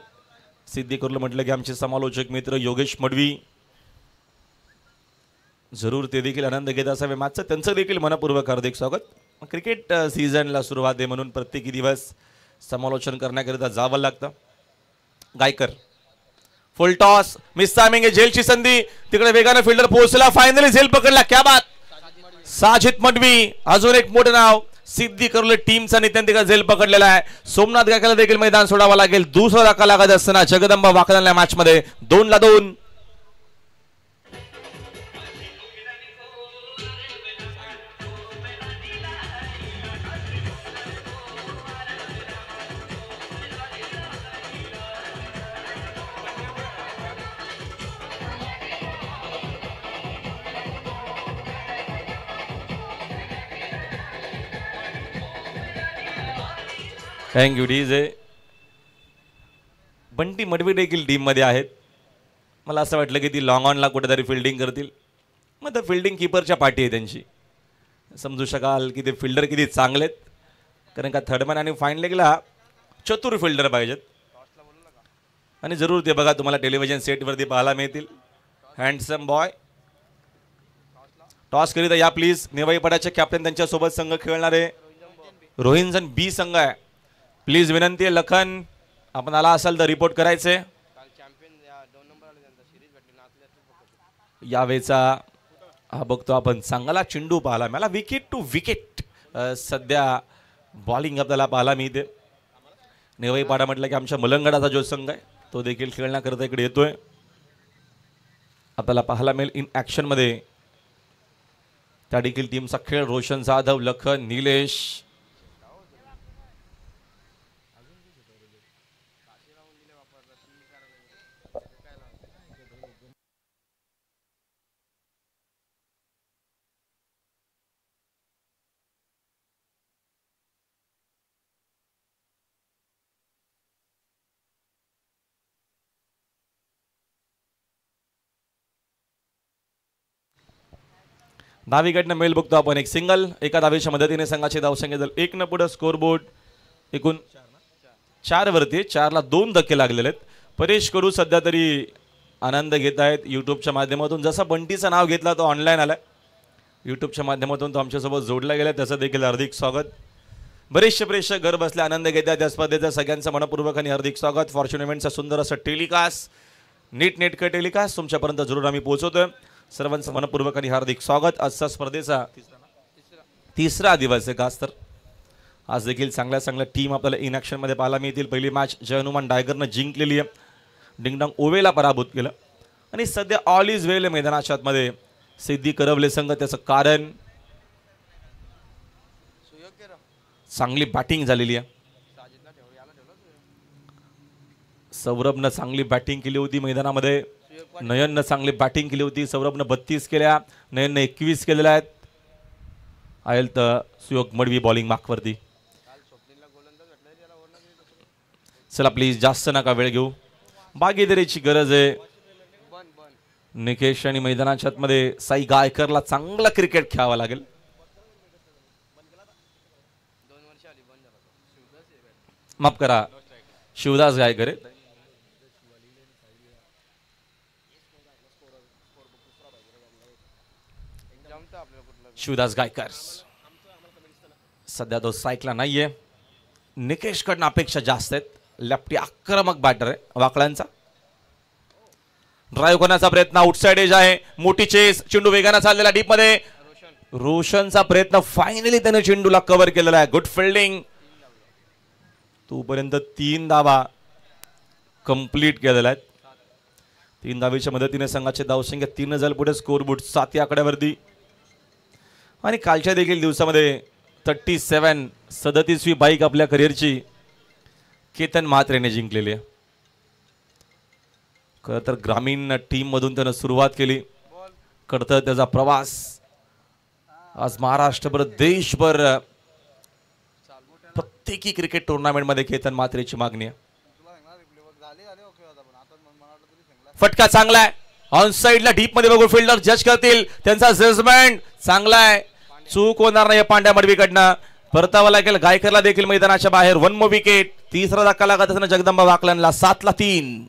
B: सिद्धी करवलं म्हटलं की आमचे समालोचक मित्र योगेश मडवी जरूर ते देखील आनंद घेत असावे मॅचचं। त्यांचं देखील मनपूर्वक हार्दिक स्वागत। क्रिकेट सीझनला सुरुवात आहे म्हणून प्रत्येकी दिवस समालोचन करण्याकरिता जावं लागतं। Gaikar full toss mistiming आहे. झेलची संधी तिकडे वेगाने फिल्डर पोहोचला. फायनली झेल पकडला. क्या बात. साजिद मडवी अजून एक मोठं नाव सिद्धी करले टीमचा नित्यान तिकडे झेल पकडलेला आहे. सोमनाथ गायकवाडला देखील मैदान सोडावं लागेल. दुसरा धक्का लागत असताना जगदंबा वाकडला मॅच मध्ये 2-2. Thank you DJ. बंटी मडवी देखील टीम मध्ये आहेत. मला असं वाटलं की ती लॉंग ऑनला कुठेतरी फिल्डिंग करतील. मग तर फिल्डिंग किपरच्या पाठी आहे त्यांची. समजू शकाल की ते फिल्डर किती चांगलेत. कारण का थर्डमॅन आणि फाईन लेगला चतुर फिल्डर पाहिजेत. आणि जरूर ते बघा तुम्हाला टेलिव्हिजन सेटवरती पाहायला मिळतील. Handsome boy. टॉस करीत या प्लीज. नेवाई पडाचे कॅप्टन त्यांच्यासोबत संघ खेळणारे रोहिंजन बी संघ आहे. प्लीज विनंती आहे लखन आपण आला असाल तर रिपोर्ट करायचे. यावेळेचा हा बघतो आपण चांगला चेंडू पाहायला मला विकेट टू विकेट सध्या बॉलिंग आपल्याला पाहायला मिळते. नेवाई पाडा म्हटलं की आमच्या मलंगडाचा जो संघ आहे तो देखील खेळण्याकरता इकडे येतोय. आपल्याला पाहायला मिळेल इन ॲक्शन मध्ये त्या देखील टीमचा खेळ. रोशन जाधव लखन निलेश धावीकडनं मेल बघतो आपण. एक सिंगल एका धावीच्या मदतीने संघाचे धावसंख्या झाले 1 न पुढे. स्कोरबोर्ड एकूण 4 वरती. 4ला 2 धक्के लागलेले आहेत. परेश कडू सध्या तरी आनंद घेत आहेत यूट्यूबच्या माध्यमातून. जसं बंटीचं नाव घेतला तो ऑनलाईन आलाय यूट्यूबच्या माध्यमातून. तो आमच्यासोबत जोडला गेला त्याचं देखील हार्दिक स्वागत. बरेचसे प्रेक्षक घर बसले आनंद घेत आहेत या स्पर्धेचं. सगळ्यांचं मनपूर्वक आणि हार्दिक स्वागत. फॉर्च्यून इव्हेंटचा सुंदर असं टेलिकास्ट नीटनेटकं टेलिकास्ट तुमच्यापर्यंत जरूर आम्ही पोहोचवतोय. सर्वांचं मनपूर्वक आणि हार्दिक स्वागत. आजचा स्पर्धेचा तिसरा दिवस आहे खास तर. आज देखील चांगल्या टीम आपल्याला इन ॲक्शन मध्ये पाहायला मिळतील. पहिली मॅच जय हनुमान डायगरनं जिंकलेली आहे. डिंगडॉंग ओवेला पराभूत केलं आणि सध्या ऑल इज वेल मैदानाच्या आतमध्ये सिद्धी करवले संघ. त्याचं कारण चांगली बॅटिंग झालेली आहे. सौरभनं चांगली बॅटिंग केली होती मैदानामध्ये. नयननं चांगली बॅटिंग केली होती. सौरभनं 32 केल्या. नयननं 21 केलेल्या आहेत. आयल तर सुयोग मडवी बॉलिंग मार्कवरती. चला प्लीज जास्त नका वेळ घेऊ. भागीदारीची गरज आहे. निकेश आणि मैदानाच्या आतमध्ये साई गायकरला चांगला क्रिकेट खेळावा लागेल. माफ करा शिवदास गायकर. शिवदास गायकर सध्या तो सायकला नाहीये. निकेशकडनं अपेक्षा जास्त आहेत. लेफ्टी आक्रमक बॅटर आहे वाकड्यांचा. ड्राईव्ह करण्याचा प्रयत्न आउटसाइड एज आहे. मोठी चेस. चेंडू वेगाने चाललेला डीप मध्ये. रोशनचा प्रयत्न फायनली त्याने चेंडूला कव्हर केलेला आहे. Good fielding. तोपर्यंत 3 धावा कंप्लीट केलेल्या आहेत. 3 धावेच्या मदतीने संघाचे धावसंख्या 3 झाले पुढे. स्कोरबोर्ड 7 या आकड्यावरती. आणि कालच्या देखील दिवसामध्ये 37वी बाईक आपल्या करिअरची केतन म्हात्रेने जिंकलेली आहे. खरं तर ग्रामीण टीम मधून त्यानं सुरुवात केली. खरं त्याचा प्रवास आज महाराष्ट्रभर देशभर प्रत्येकी क्रिकेट टुर्नामेंट मध्ये केतन म्हात्रेची मागणी आहे. फटका चांगला आहे. ऑन साइडला डीप मध्ये बघून फिल्डर जज करतील. त्यांचा जजमेंट चांगला आहे. चूक होणार नाही पांड्या मडवीकडनं. परतावा लागेल गायकरला देखील मैदानाच्या बाहेर. 1 more विकेट. तिसरा धक्का लागत असताना जगदंबा वाकलनला 7-3.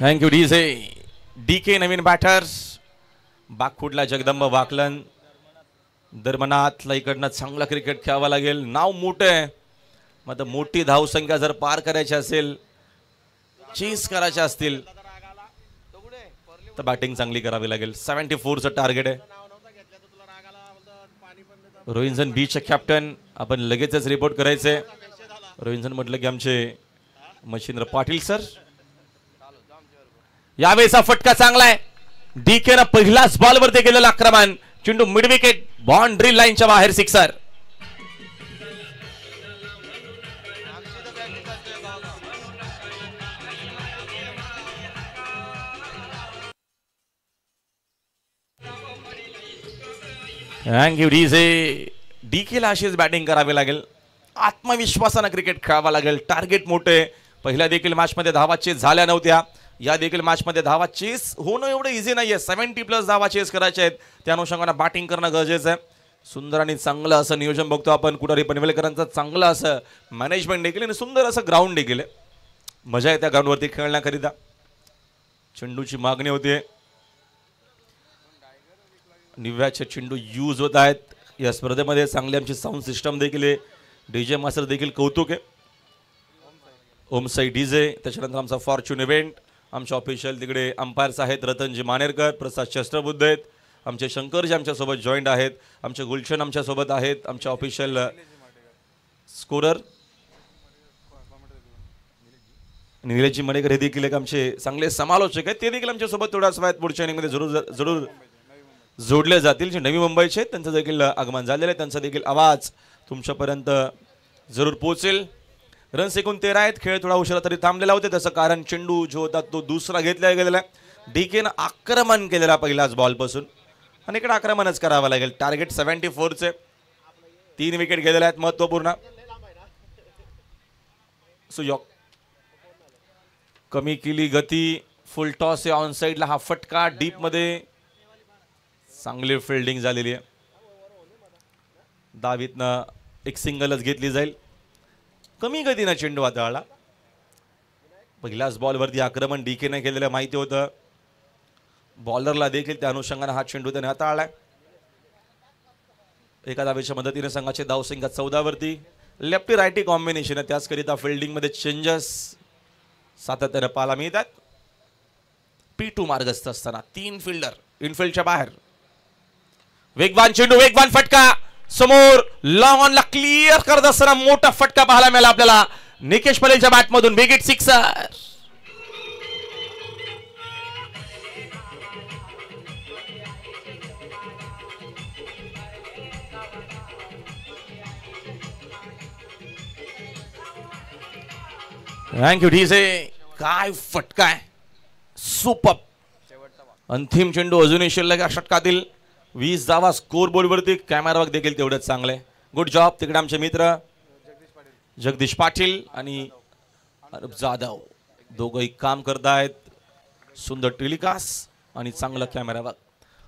B: Thank you DJ. डीके नवीन बॅटर्स. बागफुटला जगदंब वाकलन. दरमनाथला इकडनं चांगला क्रिकेट खेळावा लागेल. नाव मोठं आहे, मग मोठी धावसंख्या जर पार करायची असेल, चेस करायच्या असतील तर बॅटिंग चांगली करावी लागेल. 74चं टार्गेट आहे. रोहिंजन बीचे कॅप्टन आपण लगेचच रिपोर्ट करायचंय. रोहिंजन म्हटलं की आमचे मच्छिंद्र पाटील सर. यावेळेचा फटका चांगला आहे. डीके ना पहिलाच बॉल वरती गेलेलं आक्रमण. चेंडू मिड विकेट बाउंड्री लाईनच्या बाहेर सिक्सर. Thank you DJ. डीकेला अशीच बॅटिंग करावी लागेल. आत्मविश्वासानं क्रिकेट खेळावं लागेल. टार्गेट मोठे. पहिल्या देखील मॅचमध्ये धावा चेस झाल्या नव्हत्या. या देखील मॅचमध्ये धावा चेस होणं एवढं इझी नाहीये. 70+ धावा चेस करायच्या आहेत. त्या अनुषंगाने बॅटिंग करणं गरजेचं आहे. सुंदर आणि चांगलं असं नियोजन बघतो आपण कुठारी पनवेलकरांचं. चांगलं असं मॅनेजमेंट देखील आणि सुंदर असं ग्राउंड देखील आहे. मजा येते ग्राउंडवरती खेळण्याकरिता. चेंडूची मागणी होते. निव्याचे चेंडू यूज होत आहेत या स्पर्धेमध्ये. चांगली आमची साऊंड सिस्टम देखील आहे. डीजे मास्टर देखील कौतुक आहे. ओम साई डीजे. त्याच्यानंतर आमचा फॉर्च्यून इव्हेंट. आमचे ऑफिशियल तिकडे अंपायर्स आहेत रतनजी मानेरकर, प्रसाद शस्त्रबुद्ध आहेत. आमचे शंकरजी आमच्यासोबत जॉईंट आहेत. आमचे गुलशन आमच्यासोबत आहेत. आमचे ऑफिशियल स्कोरर निलेशजी मणेकर हे देखील एक आमचे चांगले समालोचक आहेत. ते देखील आमच्यासोबत थोड्याच वेळात पुढच्या इनिंगमध्ये जरूर जोडले जातील. जे नवी मुंबईचे आहेत त्यांचं देखील आगमन झालेलं आहे. त्यांचा देखील आवाज तुमच्यापर्यंत जरूर पोहोचेल. रन्स एकूण 13 आहेत. खेळ थोडा उशिरा तरी थांबलेला होता. त्याचं कारण चेंडू जो होता तो दुसरा घेतला गेलेला आहे. डीकेनं आक्रमण केलेला पहिलाच बॉलपासून आणि इकडे आक्रमणच करावं लागेल. टार्गेट 74चे. 3 विकेट गेलेले आहेत महत्वपूर्ण. सुयोग कमी केली गती. फुल टॉस आहे ऑन साईडला. हा फटका डीप मध्ये. चांगली फिल्डिंग झालेली आहे. दावीतनं एक सिंगलच घेतली जाईल. कमी गतीनं चेंडू हाताळला. पहिल्याच बॉलवरती आक्रमण डीकेने केलेलं माहिती होतं. बॉलरला देखील त्या अनुषंगाने हा चेंडू त्याने हाताळलाय. एका धावेच्या मदतीने संघाचे धावसंख्या 14 वरती. लेफ्टी रायटी कॉम्बिनेशन आहे. त्याचकरिता फिल्डिंग मध्ये चेंजेस सातत्याने पाहायला मिळतात. P2 मार्गस्थ असताना 3 फिल्डर इनफिल्डच्या बाहेर. वेगवान चेंडू, वेगवान फटका. समोर लॉंग ऑनला क्लिअर करत असताना मोठा फटका पाहायला मिळाला आपल्याला निकेश पटेलच्या बॅटमधून. Big hit sixer. Thank you DJ. काय फटका आहे. सुपर. अंतिम चेंडू अजूनही शिल्लक षटकातील. 20 धावा स्कोर बोर्डवरती. कॅमेरा देखील तेवढंच चांगलं आहे. Good job. तिकडे आमचे मित्र जगदीश पाटील आणि अनुप जाधव दोघंही काम करतायत. सुंदर टेलिकास्ट आणि चांगला कॅमेरा वर्क.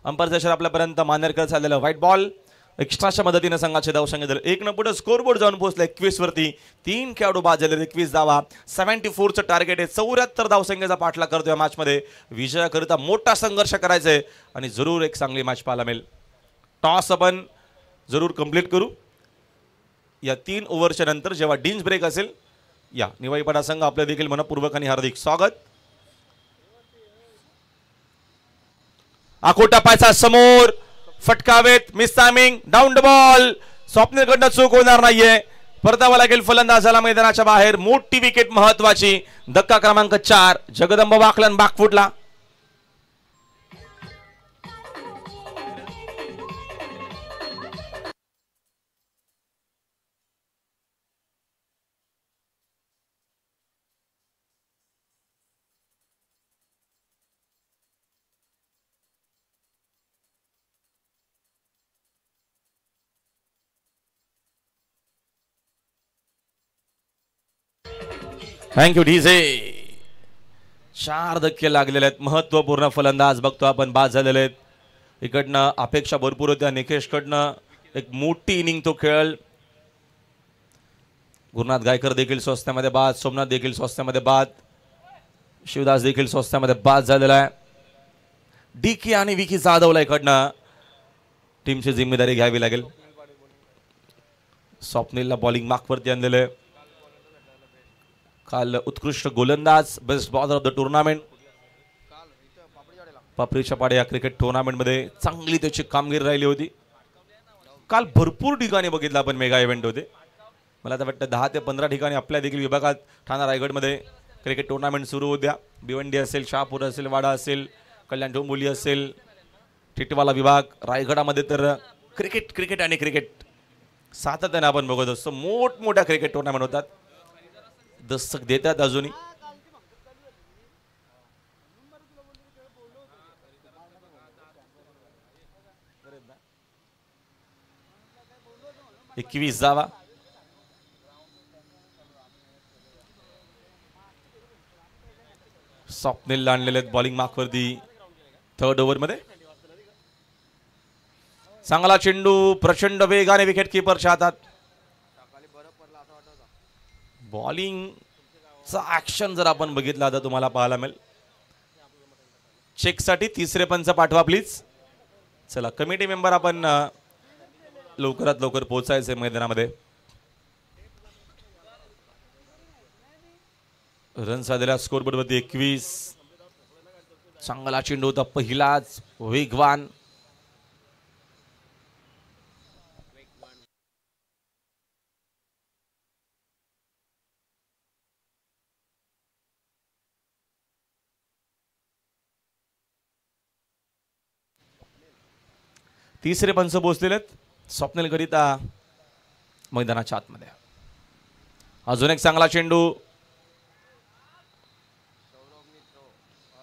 B: अंपायरच्या आपल्यापर्यंत मानेरकर झालेला व्हाईट बॉल. एक्स्ट्राच्या मदतीने संघाचे धावसंख्या झाले 1 पुढे स्कोरबोर्ड जाऊन पोहोचले 21 वरती. 3 खेळाडू बाद झाले. 21 धावा. 74चं टार्गेट आहे. 74 धावसंख्येचा पाठलाग करतोय मॅचमध्ये. विजयाकरिता मोठा संघर्ष करायचा आहे आणि जरूर एक चांगली मॅच पाहायला मिळेल. टॉस आपण जरूर कंप्लीट करू. या 3 ओव्हरच्या नंतर जेव्हा डिंच ब्रेक असेल या निवाईपाडा संघ आपले देखील मनपूर्वक आणि हार्दिक स्वागत. आखोटा पायचा समोर. फटकावेत. Miss timing. Down the ball. स्वप्नीलकडनं चूक होणार नाहीये. परतावा लागेल फलंदाजाला मैदानाच्या बाहेर. मोठी विकेट महत्वाची. धक्का क्रमांक 4 जगदंब वाकलन बागफुटला. Thank you DJ. 4 धक्के लागलेले आहेत. महत्वपूर्ण फलंदाज बघतो आपण बाद झालेले आहेत. इकडनं अपेक्षा भरपूर होत्या निकेशकडनं. एक मोठी इनिंग तो खेळ. गुरुनाथ गायकर देखील स्वस्त्यामध्ये बाद. सोमनाथ देखील स्वस्त्यामध्ये बाद. शिवदास देखील स्वस्तामध्ये बाद झालेला आहे. डीके आणि विकी जाधवला इकडनं टीमची जिम्मेदारी घ्यावी लागेल. स्वप्नीलला बॉलिंग मार्कवरती आणलेलं आहे. काल उत्कृष्ट गोलंदाज, best bowler of the tournament Papri Chapade या क्रिकेट टुर्नामेंटमध्ये चांगली त्याची कामगिरी राहिली होती. काल भरपूर ठिकाणी बघितलं आपण मेगा इव्हेंट होते. मला तर वाटतं 10 ते 15 ठिकाणी आपल्या देखील विभागात ठाणा रायगडमध्ये क्रिकेट टुर्नामेंट सुरू होत्या. भिवंडी असेल, शहापूर असेल, वाडा असेल, कल्याण डोंबिवली असेल, टिटवाला विभाग, रायगडामध्ये तर क्रिकेट आणि क्रिकेट सातत्याने आपण बघत असतो. मोठमोठ्या क्रिकेट टुर्नामेंट होतात, दस्तक देतात अजूनही. एकवीस जावा. स्वप्नील आणलेले आहेत बॉलिंग मार्कवरती थर्ड ओव्हरमध्ये. चांगला चेंडू प्रचंड वेगाने विकेट किपरच्या हातात. बॉलिंगचा ऍक्शन जर आपण बघितला तर तुम्हाला पाहायला मिळेल. चेकसाठी तिसरे पंच पाठवा प्लीज. चला कमिटी मेंबर आपण लवकरात लवकर पोहोचायचे मैदानामध्ये. रन साधलेल्या स्कोरबोर्ड वरती 21. चांगला चेंडू होता पहिलाच, वेगवान. तिसरे पंच पोहोचलेले आहेत स्वप्नील करिता मैदानाच्या आतमध्ये. अजून एक चांगला चेंडू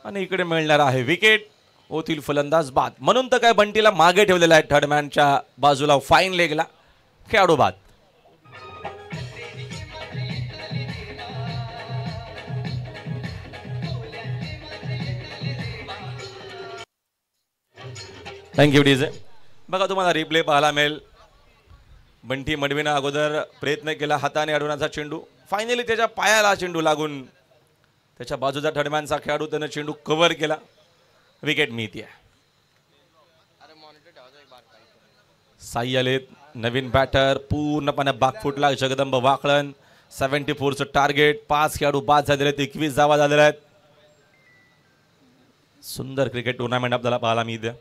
B: आणि इकडे मिळणार आहे विकेट. होतील फलंदाज बाद. म्हणून तर काय बंटीला मागे ठेवलेला आहे थर्ड मॅनच्या बाजूला फाईन लेगला. खेळाडू बाद. Thank you DJ. बघा तुम्हाला रिप्ले पाहायला मिळेल. बंटी मडवीनं अगोदर प्रयत्न केला हाताने अडवण्याचा चेंडू. फायनली त्याच्या पायाला चेंडू लागून त्याच्या बाजूचा थर्डमॅनचा खेळाडू त्यानं चेंडू कव्हर केला. विकेट मिळते. साई आलेत नवीन बॅटर. पूर्णपणे बागफुटला जगदंब वाकळन. 74चं टार्गेट. 5 खेळाडू बाद झालेले आहेत. 21 धावा झालेल्या आहेत. सुंदर क्रिकेट टुर्नामेंट आपल्याला पाहायला मिळते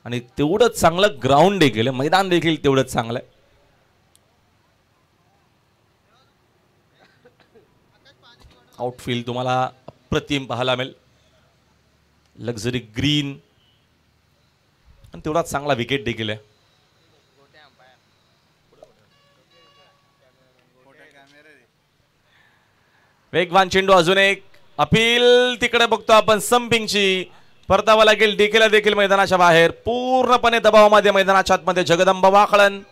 B: आणि तेवढंच चांगलं ग्राउंड देखील, मैदान देखील तेवढंच चांगलं आहे. आउटफील्ड तुम्हाला अप्रतिम पाहायला मिळेल. लक्झरी ग्रीन आणि तेवढाच चांगला विकेट देखील आहे. वेगवान चेंडू. अजून एक अपील तिकडे बघतो आपण. संपिंगची परतावा लागेल. डीकेला देखील मैदानाच्या बाहेर. पूर्णपणे दबावामध्ये मैदानाच्या आतमध्ये जगदंब वाकळन.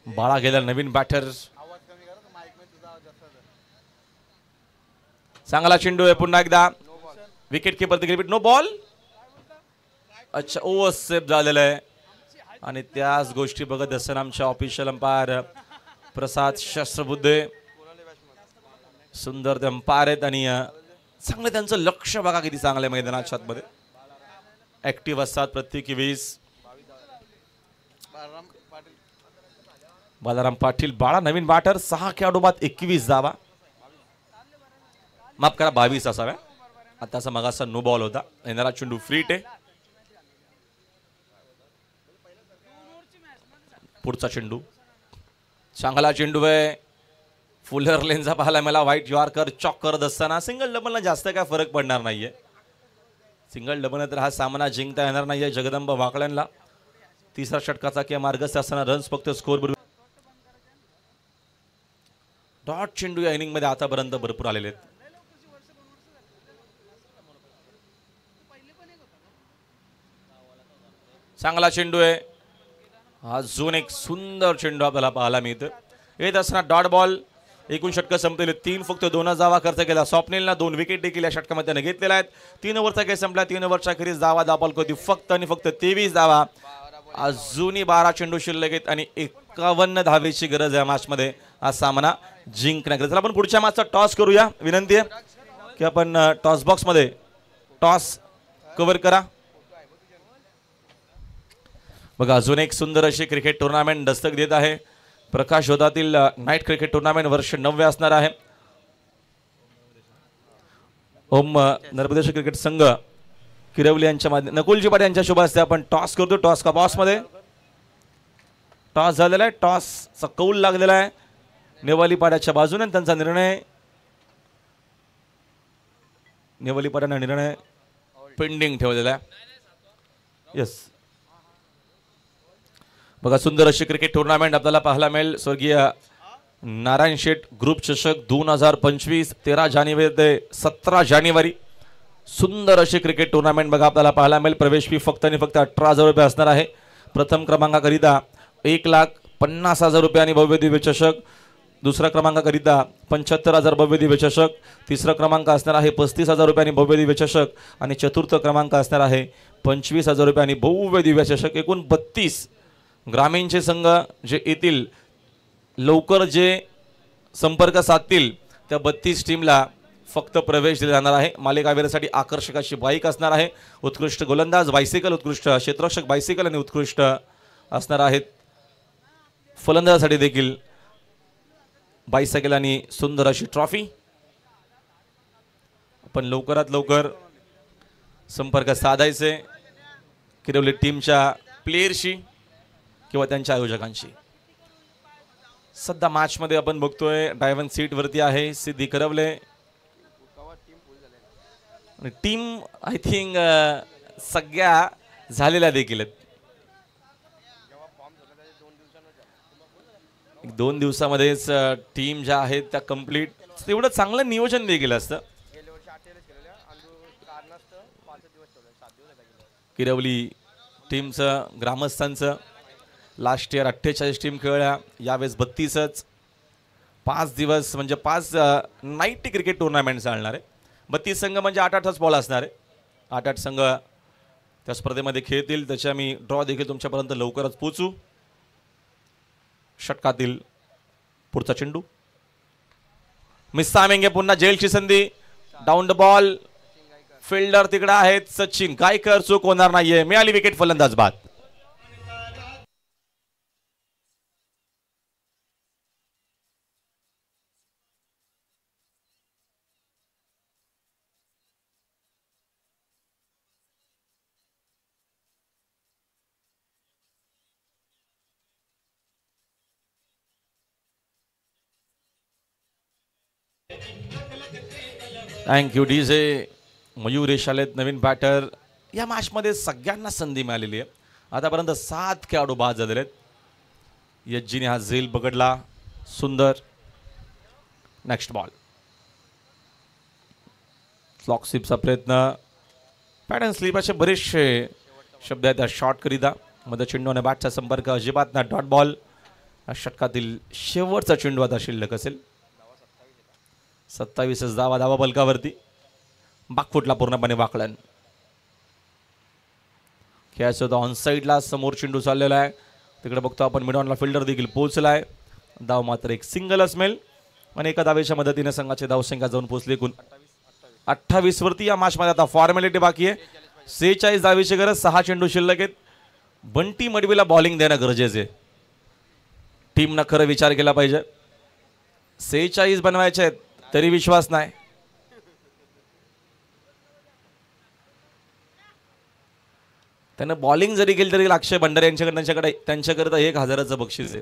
B: बाळा गेला नवीन बॅटर. चांगला चेंडू आहे पुन्हा एकदा. विकेट किपर देखील नो बॉल. अच्छा ओव्हर सेफ झालेलं आहे आणि त्याच गोष्टी बघत असताना आमच्या ऑफिशियल अंपायर प्रसाद शस्त्रबुद्धे सुंदर ते अंपायर आहेत आणि चांगलं त्यांचं लक्ष बघा किती चांगलं आहे मैदानाच्या आतमध्ये. ऍक्टिव्ह असतात प्रत्येकी 20. बालाराम पाटील. बाळा नवीन बॅटर. 6 खेळाडू बाद 21 धावा. माफ करा 22 असाव्या. आताचा मगाचा नो बॉल होता. येणारा चेंडू फ्रीट आहे. पुढचा चेंडू चांगला चेंडू आहे, फुलर लेनचा पाहायला मला व्हाईट यॉर्कर चॉक करत असताना सिंगल डबलला जास्त काय फरक पडणार नाहीये. सिंगल डबल तर हा सामना जिंकता येणार नाहीये जगदंब वाकड्यांना. तिसरा षटकाचा किंवा मार्गस्थ असताना रन्स फक्त स्कोर डॉट चेंडू या इनिंग मध्ये आतापर्यंत भरपूर आलेले आहेत. चांगला चेंडू आहे, अजून एक सुंदर चेंडू आपल्याला पाहायला मिळतं. येत असताना डॉट बॉल. एकूण षटकं संपलेले 3, फक्त 2 धावा खर्च केला. स्वप्नीलला 2 विकेट देखील या षटकामध्ये त्याने घेतलेल्या आहेत. 3 ओव्हरचा खेळ संपला. 3 ओव्हरच्या अखेरीस धावा दाबाल होती फक्त आणि फक्त 23 धावा. अजूनही 12 चेंडू शिल्लक आहेत आणि 51 धावेची गरज आहे मॅचमध्ये हा सामना जिंकण्याकरिता. चला आपण पुढच्या मॅचचा टॉस करूया. विनंती आहे की आपण टॉस बॉक्स मध्ये टॉस कव्हर करा. बघा अजून एक सुंदर अशी क्रिकेट टुर्नामेंट दस्तक देत आहे. प्रकाश शोधातील नाईट क्रिकेट टुर्नामेंट वर्ष 9 असणार आहे. ओम नर्मदेश क्रिकेट संघ किरवली यांच्या माध्यमातून नकुलजी पाटील यांच्या शुभ हस्ते आपण टॉस करतो. टॉस का बॉक्स मध्ये टॉस झालेला आहे. टॉसचा कौल लागलेला आहे नेवाली पाड्याच्या बाजूने. त्यांचा निर्णय नेवाली पाड्याने निर्णय पेंडिंग ठेवलेला आहे. येस, बघा सुंदर अशी क्रिकेट टुर्नामेंट आपल्याला पाहायला मिळेल. स्वर्गीय नारायण शेठ ग्रुप चषक 2025 13 जानेवारी ते 17 जानेवारी. सुंदर अशी क्रिकेट टुर्नामेंट बघा आपल्याला पाहायला मिळेल. प्रवेश फी फक्त आणि फक्त 18,000 रुपये असणार आहे. प्रथम क्रमांकाकरिता 1,50,000 रुपये आणि भव्य दिव्य चषक. दुसरा क्रमांकाकरिता 75,000 भव्य दिव्य चषक. तिसरा क्रमांक असणार आहे 35,000 रुपये आणि भव्य दिव्य चषक. आणि चतुर्थ क्रमांक असणार आहे 25,000 रुपये आणि भव्य दिव्य चषक. एकूण 32 ग्रामीणचे संघ जे येतील लवकर जे संपर्क साधतील त्या 32 टीमला फक्त प्रवेश दिला जाणार आहे. मालिकावीरासाठी आकर्षक अशी बाईक असणार आहे. उत्कृष्ट गोलंदाज बायसिकल, उत्कृष्ट क्षेत्ररक्षक बायसिकल आणि उत्कृष्ट असणार आहेत फलंदाजासाठी देखील बायसायकल आणि सुंदर अशी ट्रॉफी. आपण लवकरात लवकर संपर्क साधायचे किरवली टीमच्या प्लेयरशी किंवा त्यांच्या आयोजकांशी. सध्या मॅच मध्ये आपण बघतोय ड्रायव्हर सीट वरती आहे सिद्धी करवले. टीम आय थिंक सगळ्या झालेल्या देखील आहेत. 2 दिवसामध्येच टीम ज्या आहेत त्या कंप्लीट. तेवढं चांगलं नियोजन देखील असतं. किरवली टीमचं ग्रामस्थांचं लास्ट इयर 48 टीम खेळल्या, यावेळेस 32च. 5 दिवस म्हणजे 5 नाईट क्रिकेट टुर्नामेंट चालणार आहे. 32 संघ म्हणजे 8-8 बॉल असणार आहे. 8-8 संघ त्या स्पर्धेमध्ये खेळतील. त्याचे आम्ही ड्रॉ देखील तुमच्यापर्यंत लवकरच पोचू. षटकातील पुढचा चेंडू मिस टायमिंग आहे. पुन्हा जेलची संधी. Down the ball. फिल्डर तिकडे आहेत सचिन गायकर. चूक होणार नाहीये. मिळाली विकेट. फलंदाज बाद. Thank you DJ. मयूरेश आलेत नवीन बॅटर. या मॅचमध्ये सगळ्यांना संधी मिळालेली आहे. आतापर्यंत 7 खेळाडू बाद झालेले आहेत. यज्जीने हा झेल पकडला. सुंदर. Next ball. फ्लॉक स्लिपचा प्रयत्न. पॅटर्न स्लिप असे बरेचसे शब्द आहेत त्या शॉट करिता. मध्ये चेंडू आणि बॅटचा संपर्क अजिबात ना. Dot ball. षटकातील शेवटचा चेंडू आता शिल्लक असेल. 27 धावा. धावा बलकावरती. बाकफुटला पूर्णपणे वाकलन. खेळायचं होतं ऑन साईडला. समोर चेंडू चाललेला आहे. तिकडे बघतो आपण मिडॉनला फिल्डर देखील पोहोचलाय. धाव मात्र एक सिंगलच मिळेल आणि एका धावेच्या मदतीने संघाचे धावसंख्या जाऊन पोहोचली एकूण 28 वरती. या मॅचमध्ये आता फॉर्मॅलिटी बाकी आहे. 46 धावेची गरज. 6 चेंडू शिल्लक आहेत. बंटी मडवीला बॉलिंग देणं गरजेचे आहे. टीमनं खरं विचार केला पाहिजे. 46 बनवायचे आहेत तरी विश्वास नाही. त्यानं बॉलिंग जरी केली तरी अक्षय भंडारे यांच्याकडे त्यांच्याकरिता 1,000चं बक्षीस आहे.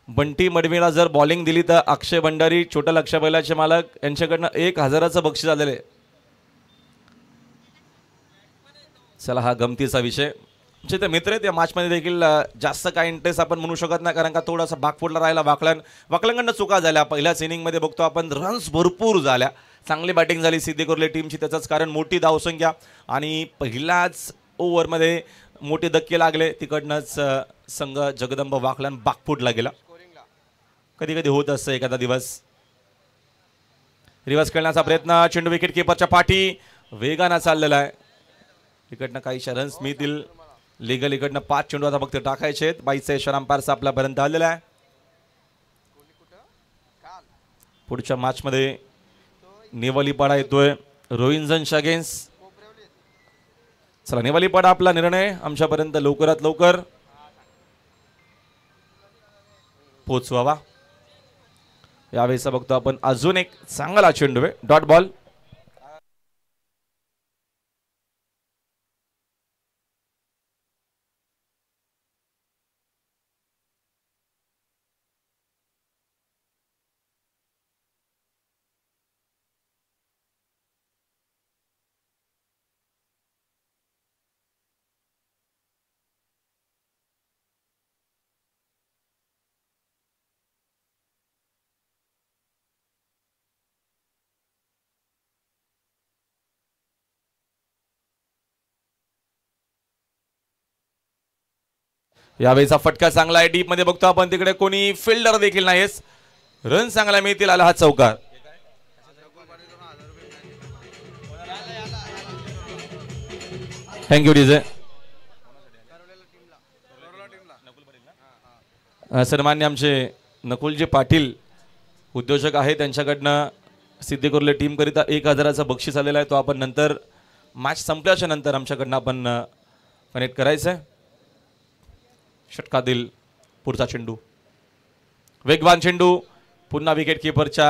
B: बंटी मडवीला जर बॉलिंग दिली तर अक्षय भंडारी छोटा लक्ष बैलाचे मालक यांच्याकडनं 1000चं बक्षीस आलेले. चला हा गमतीचा विषय. आमचे ते मित्र आहेत या मॅचमध्ये देखील जास्त काय इंटरेस्ट आपण म्हणू शकत नाही कारण का थोडासा बागफुटला राहिला. वाकलंकडनं चुका झाल्या. पहिल्याच इनिंगमध्ये बघतो आपण रन्स भरपूर झाल्या. चांगली बॅटिंग झाली सिद्धी कोरले टीमची. त्याचंच कारण मोठी धावसंख्या आणि पहिल्याच ओव्हरमध्ये मोठे धक्के लागले. तिकडनंच संघ जगदंब वाकलन बागफुटला गेला. कधी कधी होत असतं एखादा दिवस. रिव्हर्स खेळण्याचा प्रयत्न. चेंडू विकेट किपरच्या पाठी वेगानं चाललेला आहे. इकडनं काही रन्स मिळतील. लीगल इकडनं 5 चेंडू आता फक्त टाकायचे आहेत. 22 इशारा अंपायरचा आपल्यापर्यंत आलेला आहे. पुढच्या मॅचमध्ये नेवालीपाडा येतोय रोहिंजनच्या अगेन्स्ट. चला नेवालीपाडा आपला निर्णय आमच्यापर्यंत लवकरात लवकर पोचवावा. यावेळेचा बघतो आपण अजून एक चांगला चेंडू आहे. Dot ball. यावेळेचा फटका चांगला आहे. डीप मध्ये बघतो आपण तिकडे कोणी फिल्डर देखील नाहीस. रन चांगला मिळतील. आला हा चौकार. Thank you DJ. सन्मान्य आमचे नकुलजी पाटील उद्योजक आहेत त्यांच्याकडनं सिद्धी कोरले टीम करिता 1000चं बक्षीस आलेला आहे. तो आपण नंतर मॅच संपल्याच्या नंतर आमच्याकडनं आपण कनेक्ट करायचं आहे. षटकातील पुढचा चेंडू वेगवान चेंडू पुन्हा विकेट किपरच्या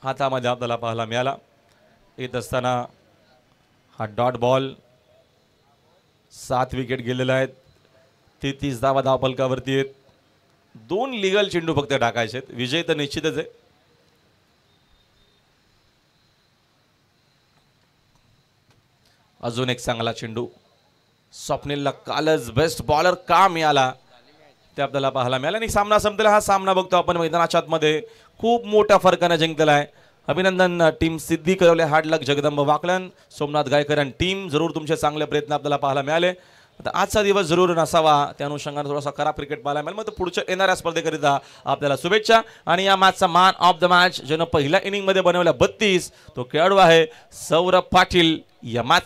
B: हातामध्ये आपल्याला पाहायला मिळाला. येत असताना हा डॉट बॉल. 7 विकेट गेलेल्या आहेत. 33 धावा धावफलकावरती आहेत. 2 लिगल चेंडू फक्त टाकायचे आहेत. विजय तर निश्चितच आहे. अजून एक चांगला चेंडू. स्वप्नीलला कालच बेस्ट बॉलर का मिळाला ते आपल्याला पाहायला मिळालं आणि सामना संपलेला. हा सामना बघतो आपण मैदानाच्या आतमध्ये खूप मोठ्या फरकाने जिंकलेला आहे. अभिनंदन टीम सिद्धी करवले हार्ड लक जगदंब वाकलन सोमनाथ गायकर आणि टीम. जरूर तुमचे चांगले प्रयत्न आपल्याला पाहायला मिळाले. आता आजचा दिवस जरूर नसावा त्या अनुषंगाने थोडासा खराब क्रिकेट पाहायला मिळेल. मग पुढच्या येणाऱ्या स्पर्धेकरिता आपल्याला शुभेच्छा. आणि या मॅचचा मॅन ऑफ द मॅच ज्यानं पहिल्या इनिंगमध्ये बनवल्या 32 तो खेळाडू आहे सौरभ पाटील. या मॅच